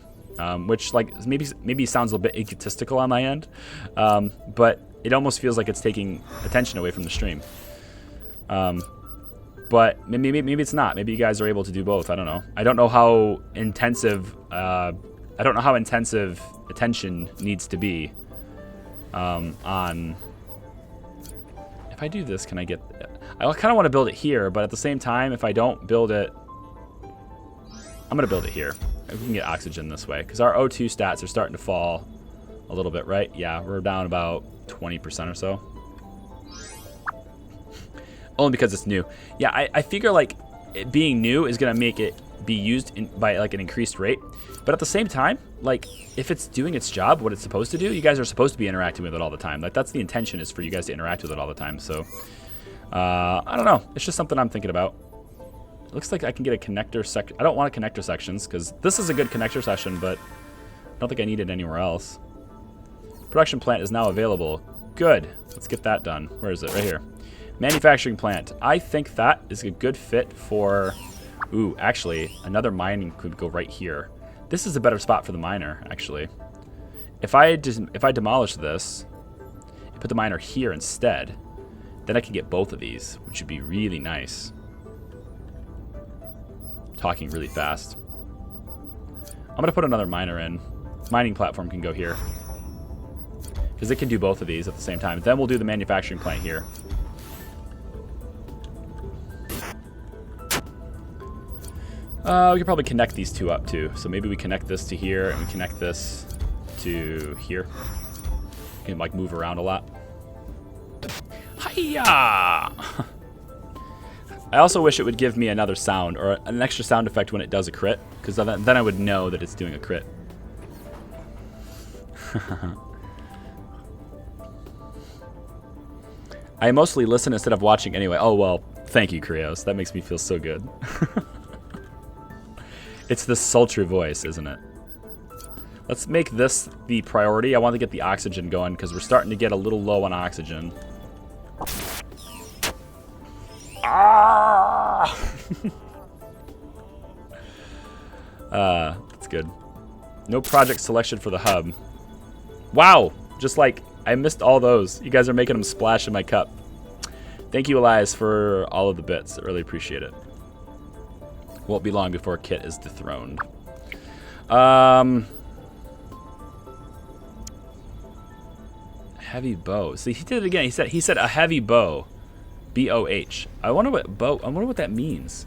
which like maybe sounds a little bit egotistical on my end, but it almost feels like it's taking attention away from the stream. But maybe it's not. Maybe you guys are able to do both. I don't know. I don't know how intensive attention needs to be on. If I do this, can I get... I kind of want to build it here, but at the same time, if I don't build it... I'm going to build it here. We can get oxygen this way, because our O2 stats are starting to fall a little bit, right? Yeah, we're down about 20% or so. Only because it's new. Yeah, I figure like it being new is going to make it be used by like an increased rate. But at the same time, like if it's doing its job, what it's supposed to do, you guys are supposed to be interacting with it all the time. Like that's the intention, is for you guys to interact with it all the time. So I don't know. It's just something I'm thinking about. It looks like I can get a connector section. I don't want a connector sections because this is a good connector session, but I don't think I need it anywhere else. Production plant is now available. Good. Let's get that done. Where is it? Right here. Manufacturing plant. I think that is a good fit for... Ooh, actually, another mining could go right here. This is a better spot for the miner, actually. if I demolish this and put the miner here instead, then I can get both of these, which would be really nice. Talking really fast. I'm going to put another miner in. Mining platform can go here, because it can do both of these at the same time. Then we'll do the manufacturing plant here. We could probably connect these two up too. So maybe we connect this to here and we connect this to here. You can like move around a lot. Hiya! I also wish it would give me another sound or an extra sound effect when it does a crit, because then I would know that it's doing a crit. I mostly listen instead of watching anyway. Oh, well, thank you, Krios. That makes me feel so good. It's the sultry voice, isn't it? Let's make this the priority. I want to get the oxygen going because we're starting to get a little low on oxygen. Ah! That's good. No project selection for the hub. Wow! Just like, I missed all those. You guys are making them splash in my cup. Thank you, Elias, for all of the bits. I really appreciate it. Won't be long before Kit is dethroned. Heavy bow. See, he did it again. He said a heavy bow. B-O-H. I wonder what that means.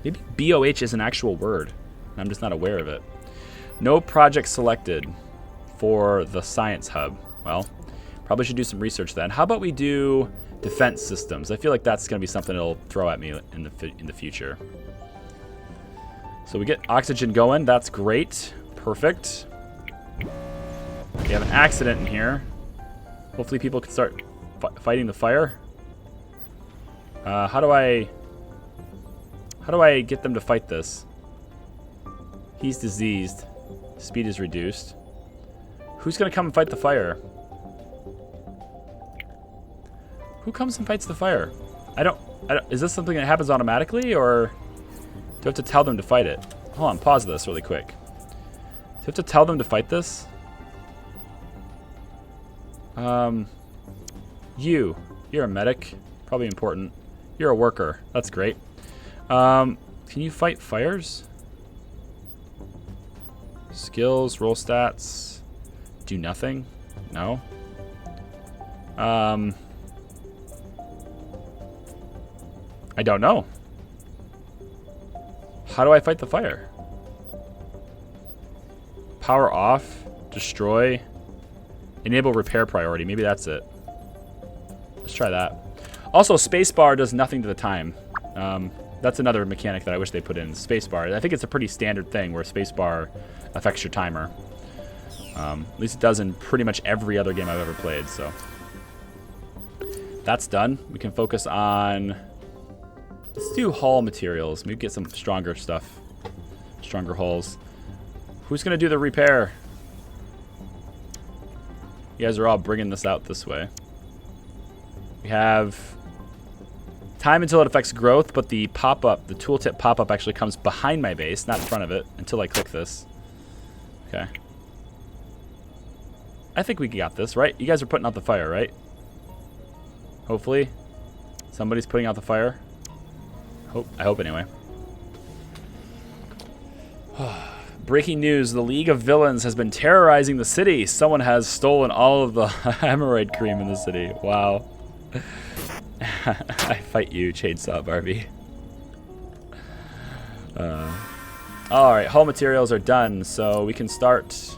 Maybe B-O-H is an actual word. And I'm just not aware of it. No project selected for the science hub. Well, probably should do some research then. How about we do defense systems? I feel like that's going to be something it'll throw at me in the future. So we get oxygen going. That's great. Perfect. We have an accident in here. Hopefully people can start fighting the fire. How do I get them to fight this? He's diseased. Speed is reduced. Who's gonna come and fight the fire? Who comes and fights the fire? I don't. Is this something that happens automatically, or do I have to tell them to fight it? Hold on, pause this really quick. Do you have to tell them to fight this? You're a medic. Probably important. You're a worker. That's great. Can you fight fires? Skills, roll stats. Do nothing? No. I don't know. How do I fight the fire? Power off. Destroy. Enable repair priority. Maybe that's it. Let's try that. Also, spacebar does nothing to the time. That's another mechanic that I wish they put in. Spacebar. I think it's a pretty standard thing where spacebar affects your timer. At least it does in pretty much every other game I've ever played. So that's done. We can focus on... Let's do hull materials. Maybe get some stronger stuff. Stronger hulls. Who's going to do the repair? You guys are all bringing this out this way. We have time until it affects growth, but the pop-up, the tooltip pop-up actually comes behind my base, not in front of it, until I click this. Okay. I think we got this, right? You guys are putting out the fire, right? Hopefully. Somebody's putting out the fire. I hope anyway. Breaking news, the League of Villains has been terrorizing the city. Someone has stolen all of the hemorrhoid cream in the city. Wow. I fight you, Chainsaw Barbie. Alright, hull materials are done, so we can start...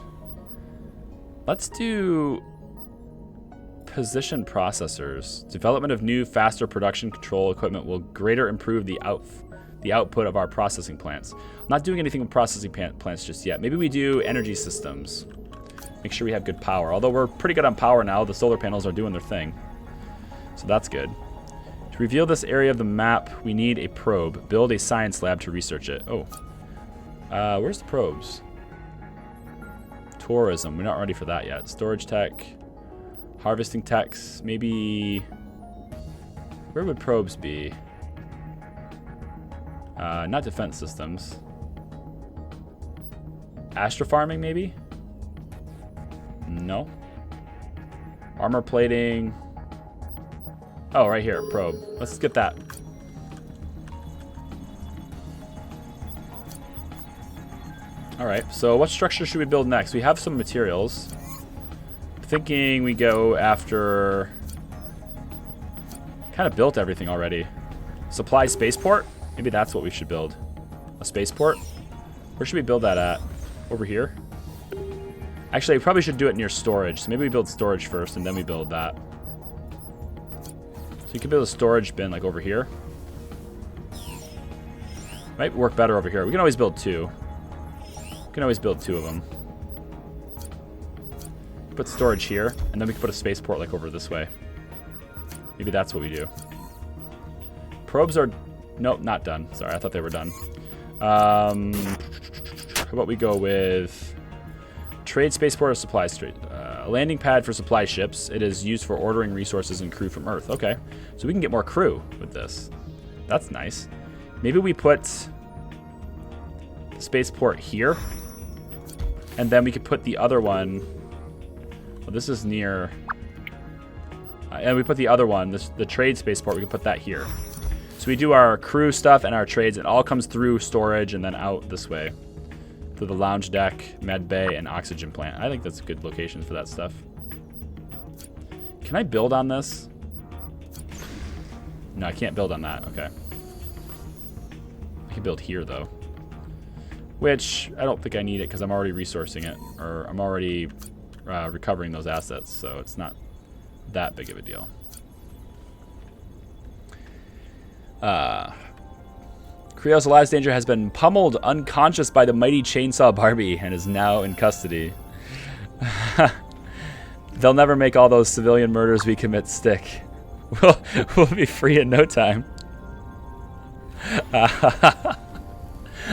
Let's do... Position processors. Development of new, faster production control equipment will greater improve the output of our processing plants. I'm not doing anything with processing plants just yet. Maybe we do energy systems. Make sure we have good power. Although we're pretty good on power now, the solar panels are doing their thing. So that's good. To reveal this area of the map, we need a probe. Build a science lab to research it. Oh. Where's the probes? Tourism. We're not ready for that yet. Storage tech. Harvesting techs. Maybe... Where would probes be? Not defense systems. Astrofarming, maybe? No. Armor plating. Oh, right here, probe. Let's get that. All right, so what structure should we build next? We have some materials. I'm thinking we go after... Kind of built everything already. Supply spaceport? Maybe that's what we should build. A spaceport? Where should we build that at? Over here? Actually, we probably should do it near storage. So maybe we build storage first and then we build that. So you could build a storage bin like over here. Might work better over here. We can always build two. We can always build two of them. Put storage here, and then we can put a spaceport like over this way. Maybe that's what we do. Probes are... Nope, not done. Sorry, I thought they were done. How about we go with... Trade spaceport or supply street. A landing pad for supply ships. It is used for ordering resources and crew from Earth. Okay, so we can get more crew with this. That's nice. Maybe we put the spaceport here, and then we could put the other one. Well, this is near, and we put the other one, the trade spaceport. We can put that here. So we do our crew stuff and our trades. It all comes through storage and then out this way. To the lounge deck, med bay, and oxygen plant. I think that's a good location for that stuff. Can I build on this? No, I can't build on that. Okay. I can build here, though. Which, I don't think I need it because I'm already resourcing it. Or I'm already recovering those assets, so it's not that big of a deal. Creole's Elias Danger has been pummeled unconscious by the mighty Chainsaw Barbie and is now in custody. They'll never make all those civilian murders we commit stick. We'll be free in no time.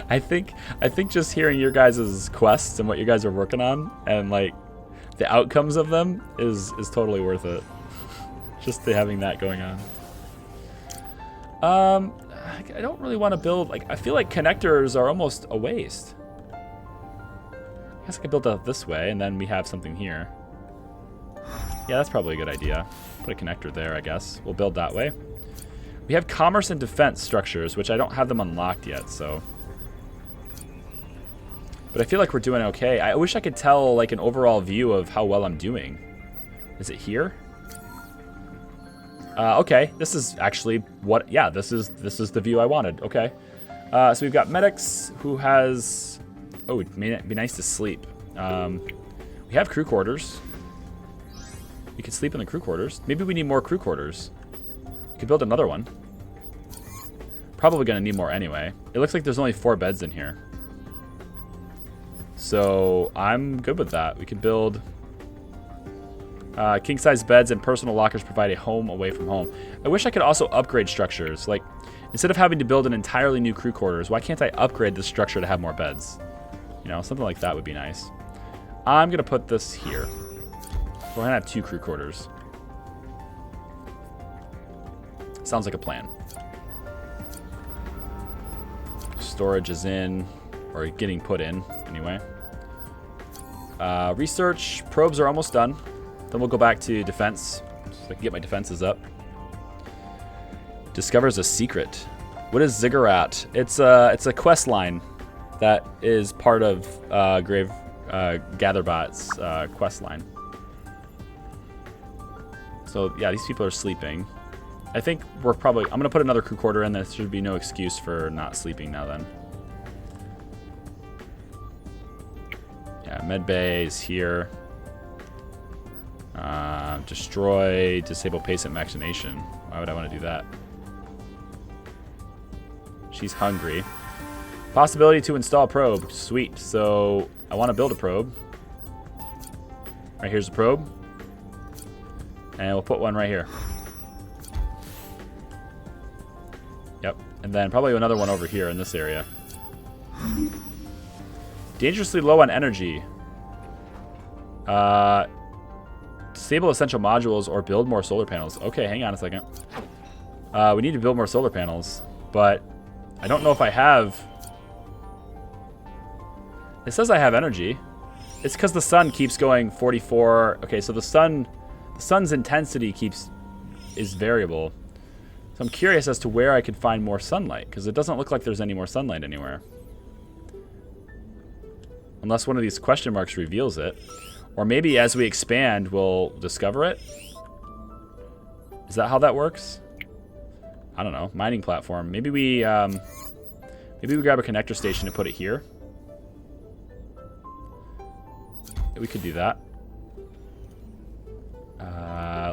I think just hearing your guys' quests and what you guys are working on and like the outcomes of them is totally worth it. Just to having that going on. I don't really want to build, like, I feel like connectors are almost a waste. I guess I could build that this way, and then we have something here. Yeah, that's probably a good idea. Put a connector there, I guess. We'll build that way. We have commerce and defense structures, which I don't have them unlocked yet, so. But I feel like we're doing okay. I wish I could tell, like, an overall view of how well I'm doing. Is it here? Okay, this is actually what, yeah, this is the view I wanted. Okay. So we've got medics who has, oh, it may be nice to sleep. We have crew quarters. You can sleep in the crew quarters. Maybe we need more crew quarters. We could build another one. Probably gonna need more anyway. It looks like there's only 4 beds in here. So I'm good with that. We could build king-size beds and personal lockers provide a home away from home. I wish I could also upgrade structures. Like, instead of having to build an entirely new crew quarters, why can't I upgrade this structure to have more beds? You know, something like that would be nice. I'm going to put this here. We're going to have 2 crew quarters. Sounds like a plan. Storage is in, or getting put in, anyway. Research. Probes are almost done. Then we'll go back to defense, so I can get my defenses up. Discovers a secret. What is Ziggurat? It's a quest line that is part of Gatherbot's quest line. So yeah, these people are sleeping. I think we're probably, I'm gonna put another crew quarter in. There should be no excuse for not sleeping now then. Yeah, med bay is here. Destroy, disable patient machination. Why would I want to do that? She's hungry. Possibility to install a probe. Sweet. So I want to build a probe. Right, here's a probe. And we'll put one right here. Yep. And then probably another one over here in this area. Dangerously low on energy. Disable essential modules or build more solar panels. Okay, hang on a second. We need to build more solar panels, but I don't know if I have. It says I have energy. It's because the sun keeps going 44. Okay, so the sun's intensity is variable. So I'm curious as to where I could find more sunlight, because it doesn't look like there's any more sunlight anywhere. Unless one of these question marks reveals it. Or maybe as we expand, we'll discover it. Is that how that works? I don't know. Mining platform. Maybe we grab a connector station and put it here. We could do that.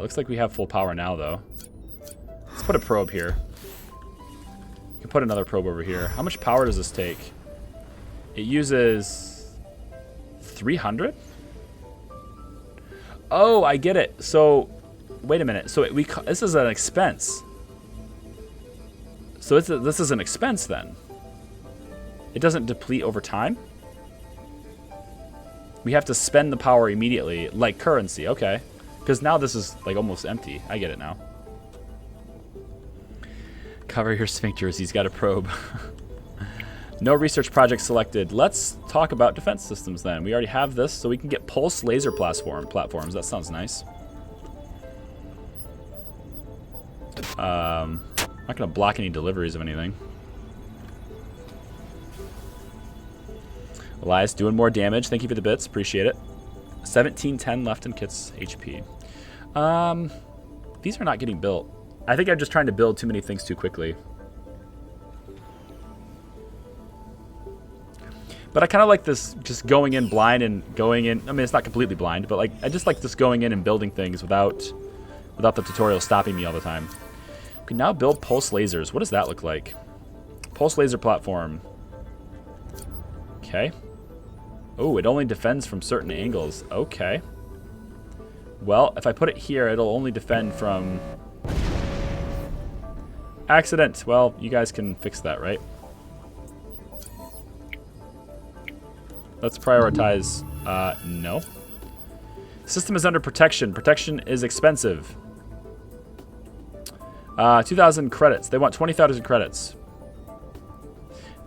Looks like we have full power now, though. Let's put a probe here. We can put another probe over here. How much power does this take? It uses 300? Oh, I get it. So, wait a minute. So this is an expense. So this is an expense then. It doesn't deplete over time. We have to spend the power immediately, like currency. Okay. Because now this is like almost empty. I get it now. Cover your sphincters. He's got a probe. No research project selected. Let's talk about defense systems then. We already have this, so we can get pulse laser platforms. That sounds nice. Not going to block any deliveries of anything. Elias doing more damage. Thank you for the bits. Appreciate it. 1710 left in Kit's HP. These are not getting built. I think I'm just trying to build too many things too quickly. But I kind of like this just going in blind and going in. I mean, it's not completely blind, but like I just like this going in and building things without the tutorial stopping me all the time. We can now build pulse lasers. What does that look like? Pulse laser platform. Okay. Oh, it only defends from certain angles. Okay. Well, if I put it here, it'll only defend from... Accident. Well, you guys can fix that, right? Let's prioritize... no. System is under protection. Protection is expensive. 2,000 credits. They want 20,000 credits.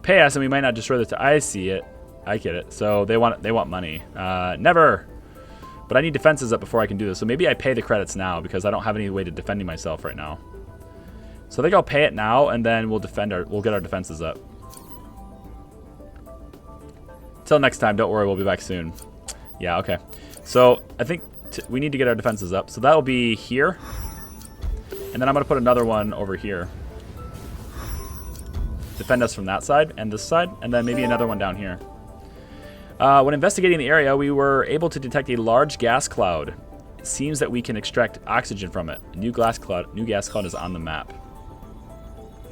Pay us and we might not destroy the... I see it. I get it. So they want money. Never. But I need defenses up before I can do this. So maybe I pay the credits now because I don't have any way to defending myself right now. So I think I'll pay it now and then we'll get our defenses up. Till next time, don't worry, we'll be back soon. Yeah, okay. So I think we need to get our defenses up. So that'll be here. And then I'm going to put another one over here. Defend us from that side and this side. And then maybe another one down here. When investigating the area, we were able to detect a large gas cloud. It seems that we can extract oxygen from it. A new gas cloud is on the map.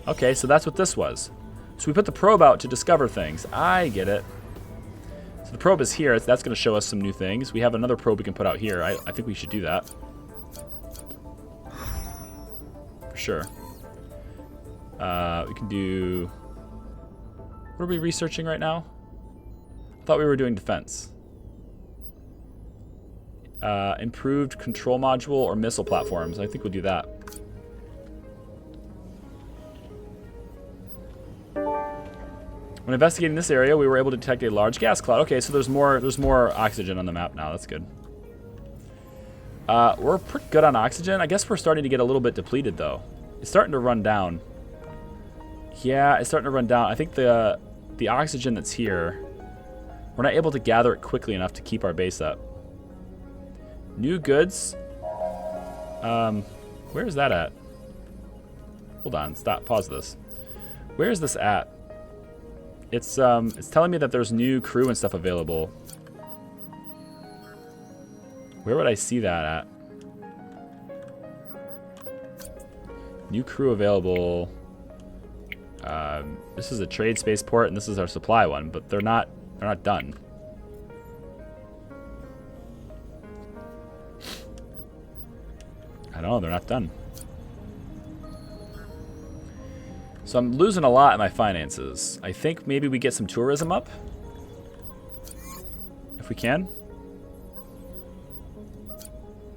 Okay, so that's what this was. So we put the probe out to discover things. I get it. So the probe is here. That's going to show us some new things. We have another probe we can put out here. I think we should do that. For sure. We can do... What are we researching right now? I thought we were doing defense. Improved control module or missile platforms. I think we'll do that. When investigating this area, we were able to detect a large gas cloud. Okay, so there's more oxygen on the map now. That's good. We're pretty good on oxygen. I guess we're starting to get a little bit depleted, though. It's starting to run down. Yeah, it's starting to run down. I think the oxygen that's here, we're not able to gather it quickly enough to keep our base up. New goods. Where is that at? Hold on. Stop. Pause this. Where is this at? It's telling me that there's new crew and stuff available. Where would I see that at? New crew available. This is a trade spaceport and this is our supply one, but they're not done. I don't know, they're not done. So I'm losing a lot in my finances. I think maybe we get some tourism up. If we can.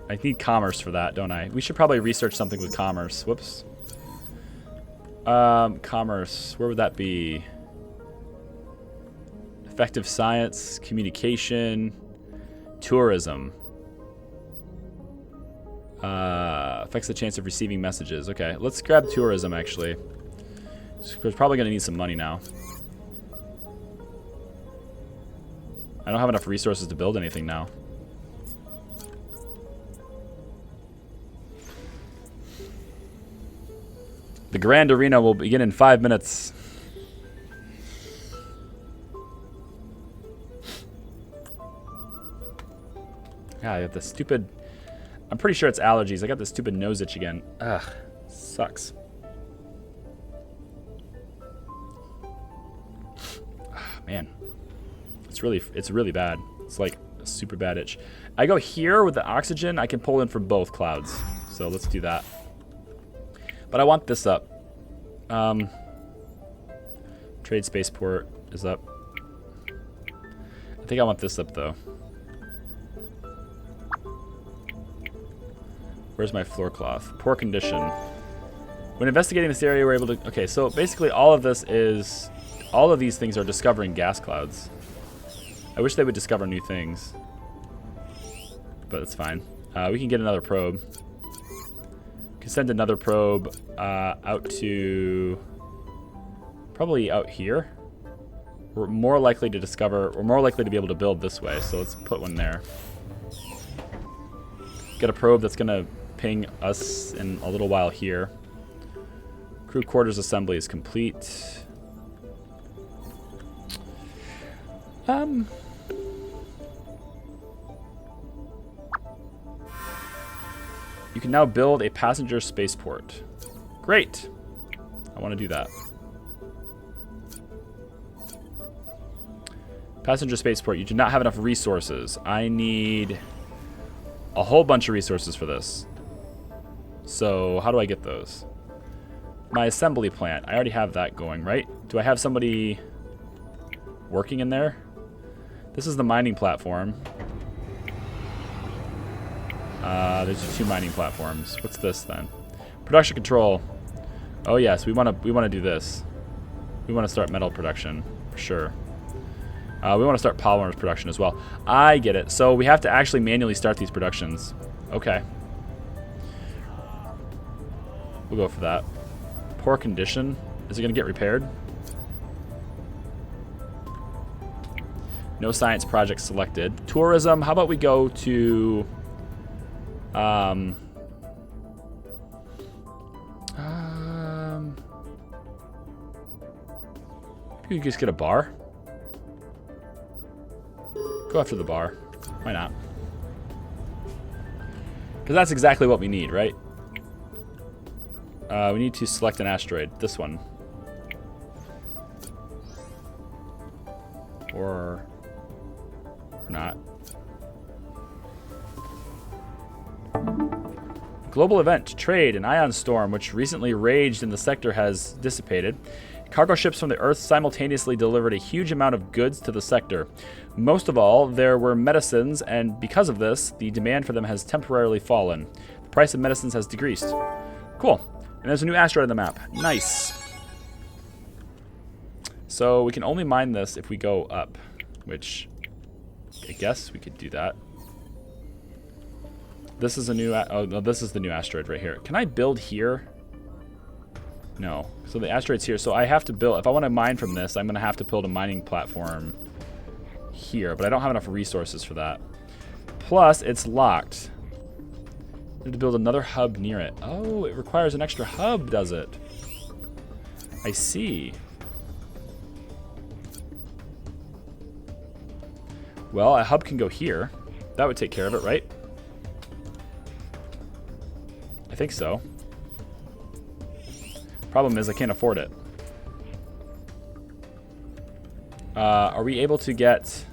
I need commerce for that, don't I? We should probably research something with commerce. Whoops. Commerce. Where would that be? Effective science, communication. Tourism. Affects the chance of receiving messages. Okay, let's grab tourism, actually. We're probably going to need some money now. I don't have enough resources to build anything now. The Grand Arena will begin in 5 minutes. Yeah, I got this stupid... I'm pretty sure it's allergies. I got this stupid nose itch again. Ugh, sucks. Man, it's really bad. It's like a super bad itch. I go here with the oxygen. I can pull in from both clouds. So let's do that. But I want this up. Trade spaceport is up. I think I want this up though. Where's my floor cloth? Poor condition. When investigating this area, we're able to... Okay, so basically all of this is... All of these things are discovering gas clouds. I wish they would discover new things. But it's fine. We can get another probe. We can send another probe out to... Probably out here. We're more likely to discover... We're more likely to be able to build this way, so let's put one there. Get a probe that's going to ping us in a little while here. Crew quarters assembly is complete. You can now build a passenger spaceport. Great. I want to do that. Passenger spaceport. You do not have enough resources. I need a whole bunch of resources for this. So how do I get those? My assembly plant. I already have that going, right? Do I have somebody working in there? This is the mining platform. There's 2 mining platforms. What's this then? Production control. Oh yes, we want to do this. We want to start metal production for sure. We want to start polymers production as well. I get it. So we have to actually manually start these productions. Okay. We'll go for that. Poor condition. Is it going to get repaired? No science project selected. Tourism. How about we go to... you could just get a bar. Go after the bar. Why not? Because that's exactly what we need, right? We need to select an asteroid. This one. Or not. Global event. Trade. An ion storm, which recently raged in the sector, has dissipated. Cargo ships from the Earth simultaneously delivered a huge amount of goods to the sector. Most of all, there were medicines, and because of this, the demand for them has temporarily fallen. The price of medicines has decreased. Cool. And there's a new asteroid on the map. Nice. So we can only mine this if we go up, which I guess we could do that. This is a new... oh, no, this is the new asteroid right here. Can I build here? No. So the asteroid's here. So I have to build... If I want to mine from this, I'm going to have to build a mining platform here. But I don't have enough resources for that. Plus, it's locked. I have to build another hub near it. Oh, it requires an extra hub, does it? I see. Well, a hub can go here. That would take care of it, right? I think so. Problem is I can't afford it. Are we able to get...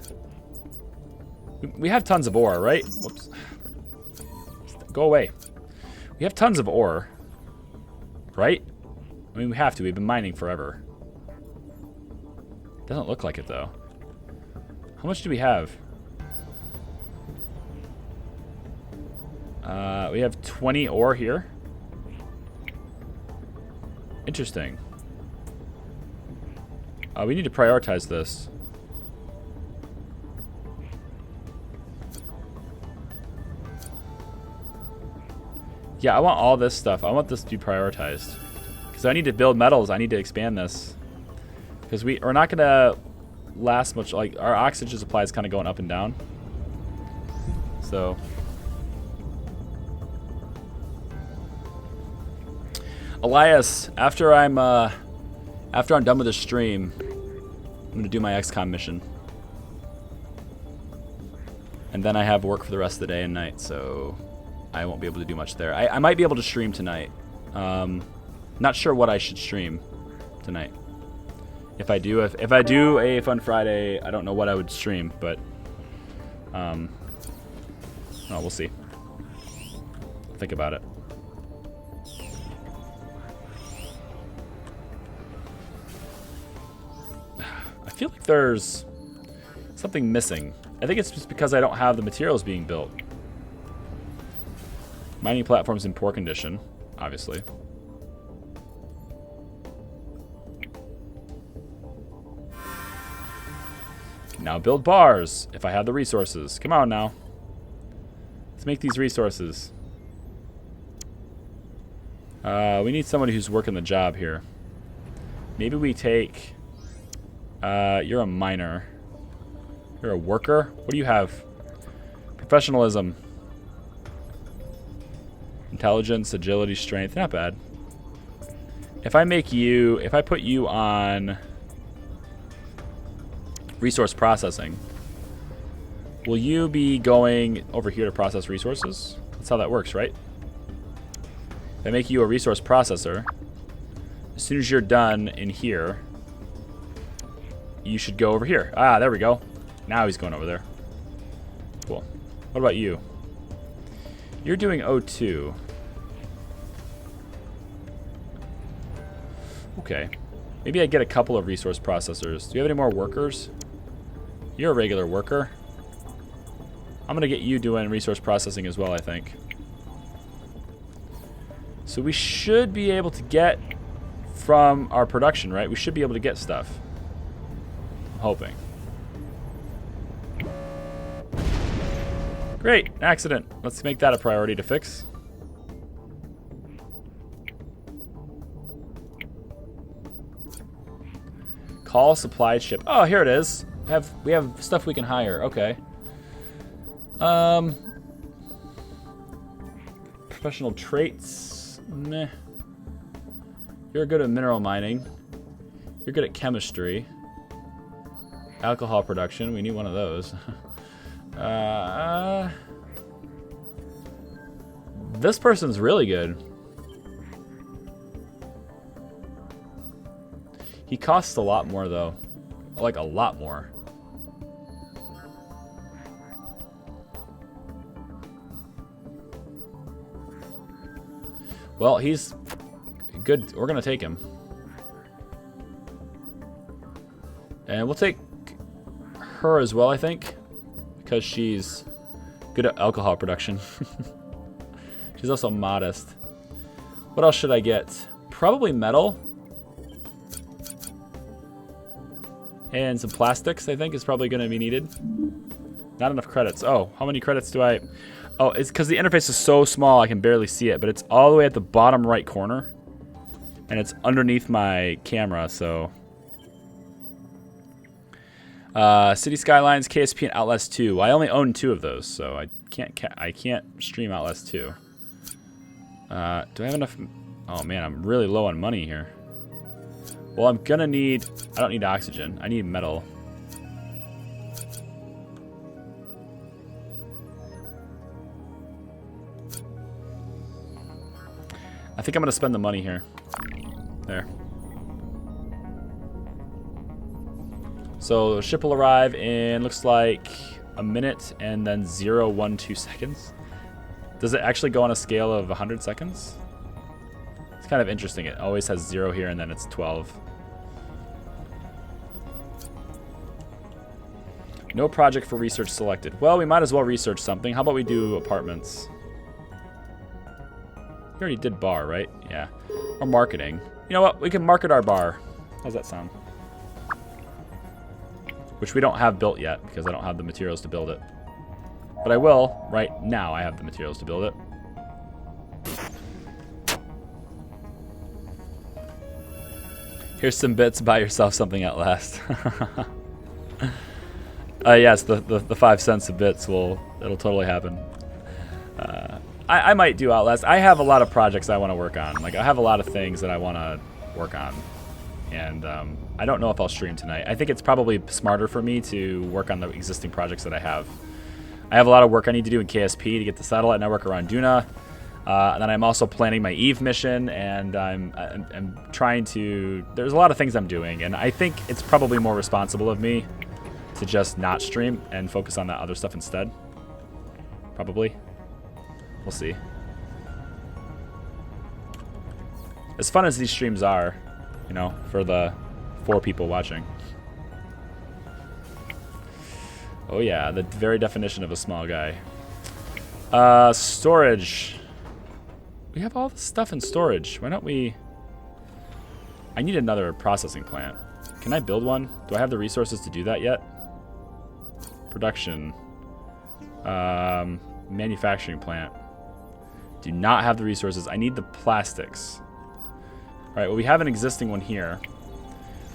We have tons of ore, right? Whoops. Go away. We have tons of ore. Right? I mean, we have to. We've been mining forever. Doesn't look like it, though. How much do we have? We have 20 ore here. Interesting. We need to prioritize this. Yeah, I want all this stuff. I want this to be prioritized. Because I need to build metals. I need to expand this. Because we're not going to last much. Like, our oxygen supply is kind of going up and down. So... Elias, after I'm done with this stream, I'm going to do my XCOM mission. And then I have work for the rest of the day and night, so I won't be able to do much there. I might be able to stream tonight. Not sure what I should stream tonight. If I do a Fun Friday, I don't know what I would stream, but oh, we'll see. Think about it. I feel like there's something missing. I think it's just because I don't have the materials being built. Mining platform's in poor condition, obviously. Can now build bars if I have the resources. Come on now. Let's make these resources. We need somebody who's working the job here. Maybe we take... you're a miner. You're a worker? What do you have? Professionalism. Intelligence, agility, strength. Not bad. If I put you on resource processing, will you be going over here to process resources? That's how that works, right? If I make you a resource processor, as soon as you're done in here, you should go over here. Ah, there we go. Now he's going over there. Cool. What about you? You're doing O2. Okay. Maybe I get a couple of resource processors. Do you have any more workers? You're a regular worker. I'm going to get you doing resource processing as well, I think. So we should be able to get from our production, right? We should be able to get stuff. I'm hoping. Great, accident. Let's make that a priority to fix. Call supply ship. Oh, here it is. We have stuff we can hire. Okay. Professional traits. Meh. You're good at mineral mining. You're good at chemistry. Alcohol production. We need one of those. This person's really good. He costs a lot more, though. Like, a lot more. Well, he's good. We're going to take him. And we'll take her as well, I think. Because she's good at alcohol production. She's also modest. What else should I get? Probably metal. And some plastics, I think, is probably going to be needed. Not enough credits. Oh, how many credits do I... Oh, it's because the interface is so small I can barely see it. But it's all the way at the bottom right corner. And it's underneath my camera, so... City Skylines, KSP, and Outlast 2. I only own 2 of those, so I can't stream Outlast 2. Do I have enough... Oh, man, I'm really low on money here. Well, I'm gonna need... I don't need oxygen. I need metal. I think I'm gonna spend the money here. There. So, ship will arrive in, looks like, a minute and then 0.12 seconds. Does it actually go on a scale of 100 seconds? It's kind of interesting. It always has 0 here and then it's 12. No project for research selected. Well, we might as well research something. How about we do apartments? We already did bar, right? Yeah. Or marketing. You know what? We can market our bar. How's that sound? Which we don't have built yet because I don't have the materials to build it. But I will right now. I have the materials to build it. Here's some bits. Buy yourself something at last. Yes, the 5 cents of bits it'll totally happen. I might do Outlast. I have a lot of projects I want to work on. Like, I have a lot of things that I want to work on. And I don't know if I'll stream tonight. I think it's probably smarter for me to work on the existing projects that I have. I have a lot of work I need to do in KSP to get the satellite network around Duna. And then I'm also planning my Eve mission, and I'm trying to... There's a lot of things I'm doing, and I think it's probably more responsible of me to just not stream and focus on that other stuff instead. Probably. We'll see. As fun as these streams are, you know, for the 4 people watching. Oh yeah, the very definition of a small guy. Storage. We have all this stuff in storage. Why don't we... I need another processing plant. Can I build one? Do I have the resources to do that yet? Production. Manufacturing plant. Do not have the resources. I need the plastics. Alright, well we have an existing one here.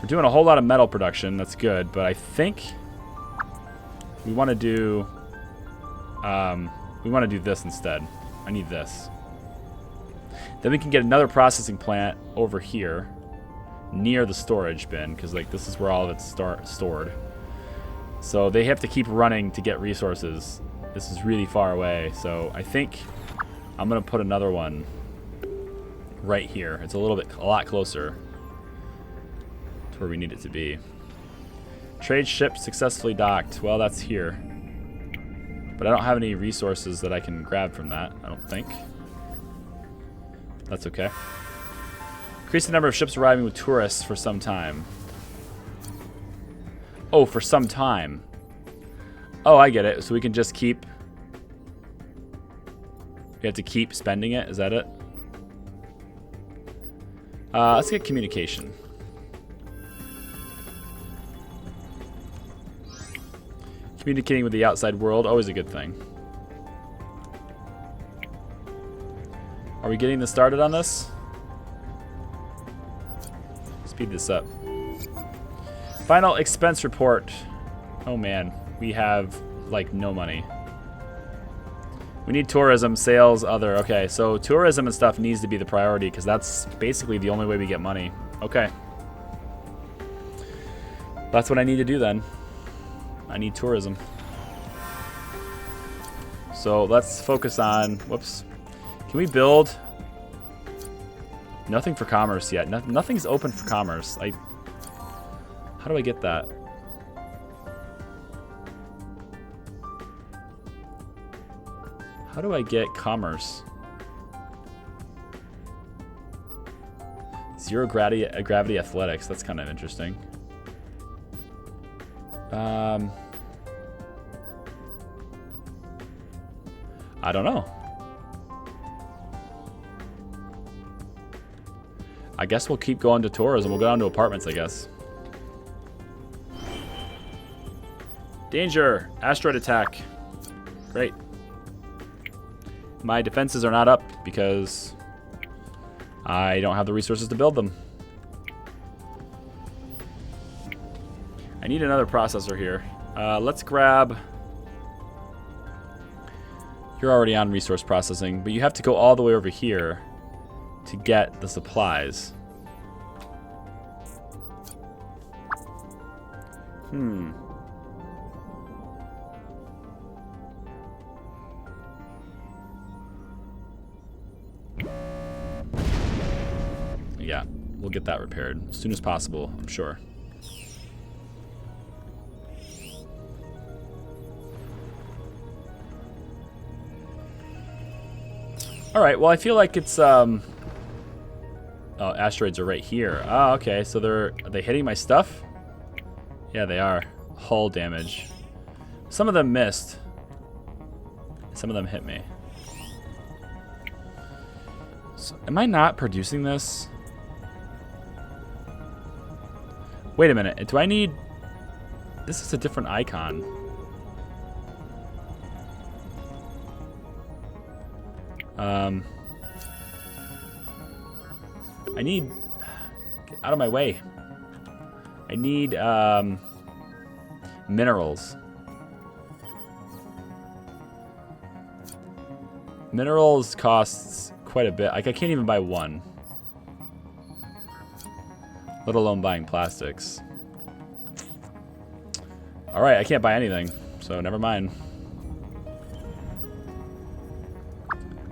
We're doing a whole lot of metal production. That's good, but I think we want to do this instead. I need this. Then we can get another processing plant over here near the storage bin, because like this is where all of it's stored. So they have to keep running to get resources. This is really far away, so I think I'm gonna put another one right here. It's a lot closer to where we need it to be. Trade ship successfully docked. Well, that's here, but I don't have any resources that I can grab from that, I don't think. That's okay. Increase the number of ships arriving with tourists for some time. Oh, for some time. Oh, I get it. So we can just keep... We have to keep spending it? Is that it? Let's get communication. Communicating with the outside world, always a good thing. Are we getting this started on this? Speed this up. Final expense report. Oh man, we have like no money. We need tourism, sales, other. Okay, so tourism and stuff needs to be the priority because that's basically the only way we get money. Okay. That's what I need to do then. I need tourism. So let's focus on, whoops. Can we build? Nothing for commerce yet. Nothing's open for commerce. How do I get that? How do I get commerce? Zero gravity athletics. That's kind of interesting. I don't know. I guess we'll keep going to tourism. We'll go down to apartments, I guess. Danger! Asteroid attack. Great. My defenses are not up because I don't have the resources to build them. I need another processor here. Let's grab... You're already on resource processing, but you have to go all the way over here to get the supplies. Yeah, we'll get that repaired as soon as possible, I'm sure. Alright, well I feel like it's oh, asteroids are right here. Oh, okay, so are they hitting my stuff? Yeah, they are. Hull damage. Some of them missed. Some of them hit me. So, am I not producing this? Wait a minute. Do I need... This is a different icon. I need... Get out of my way. I need minerals. Minerals costs quite a bit. Like, I can't even buy one. Let alone buying plastics. Alright, I can't buy anything, so never mind.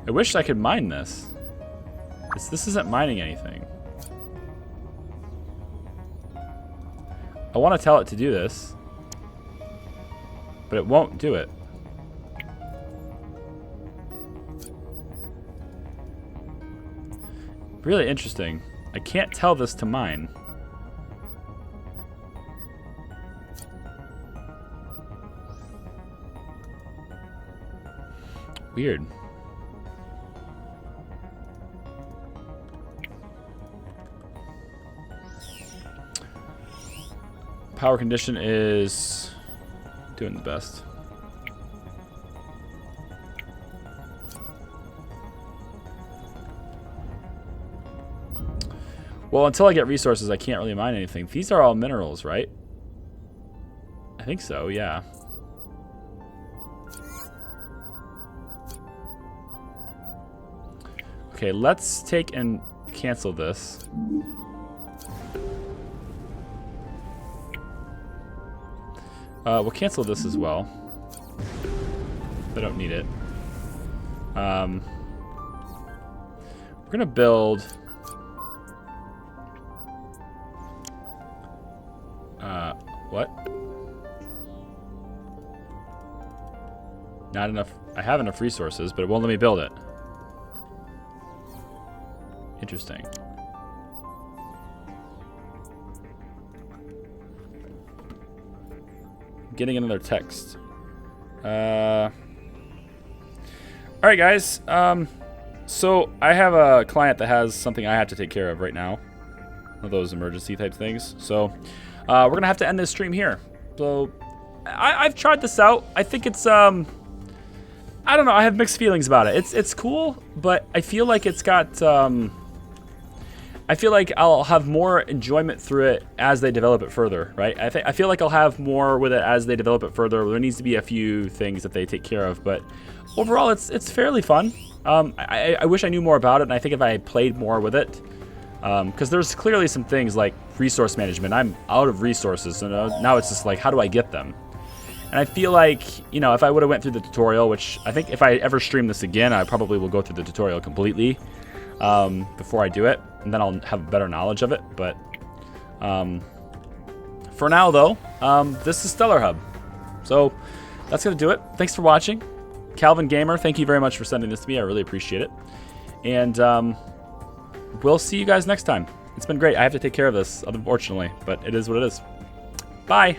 I wish I could mine this. This isn't mining anything. I want to tell it to do this, but it won't do it. Really interesting. I can't tell this to mine. Weird. Power condition is doing the best. Well, until I get resources, I can't really mine anything. These are all minerals, right? I think so, yeah. Okay, let's take and cancel this. We'll cancel this as well. I don't need it. We're gonna build. What? Not enough. I have enough resources, but it won't let me build it. Interesting. Getting another text. Alright guys, so I have a client that has something I have to take care of right now. One of those emergency type things. So we're gonna have to end this stream here. So I've tried this out. I think it's I don't know, I have mixed feelings about it. It's cool, but I feel like it's got I feel like I'll have more enjoyment through it as they develop it further, right? I feel like I'll have more with it as they develop it further. There needs to be a few things that they take care of, but overall, it's fairly fun. I wish I knew more about it, and I think if I played more with it, because there's clearly some things like resource management. I'm out of resources, so now it's just like, how do I get them? And I feel like, you know, if I would have went through the tutorial, which I think if I ever stream this again, I probably will go through the tutorial completely before I do it, and then I'll have better knowledge of it. But for now, though, this is Stellarhub. So that's going to do it. Thanks for watching. Calvin Gamer, thank you very much for sending this to me. I really appreciate it. And we'll see you guys next time. It's been great. I have to take care of this, unfortunately, but it is what it is. Bye.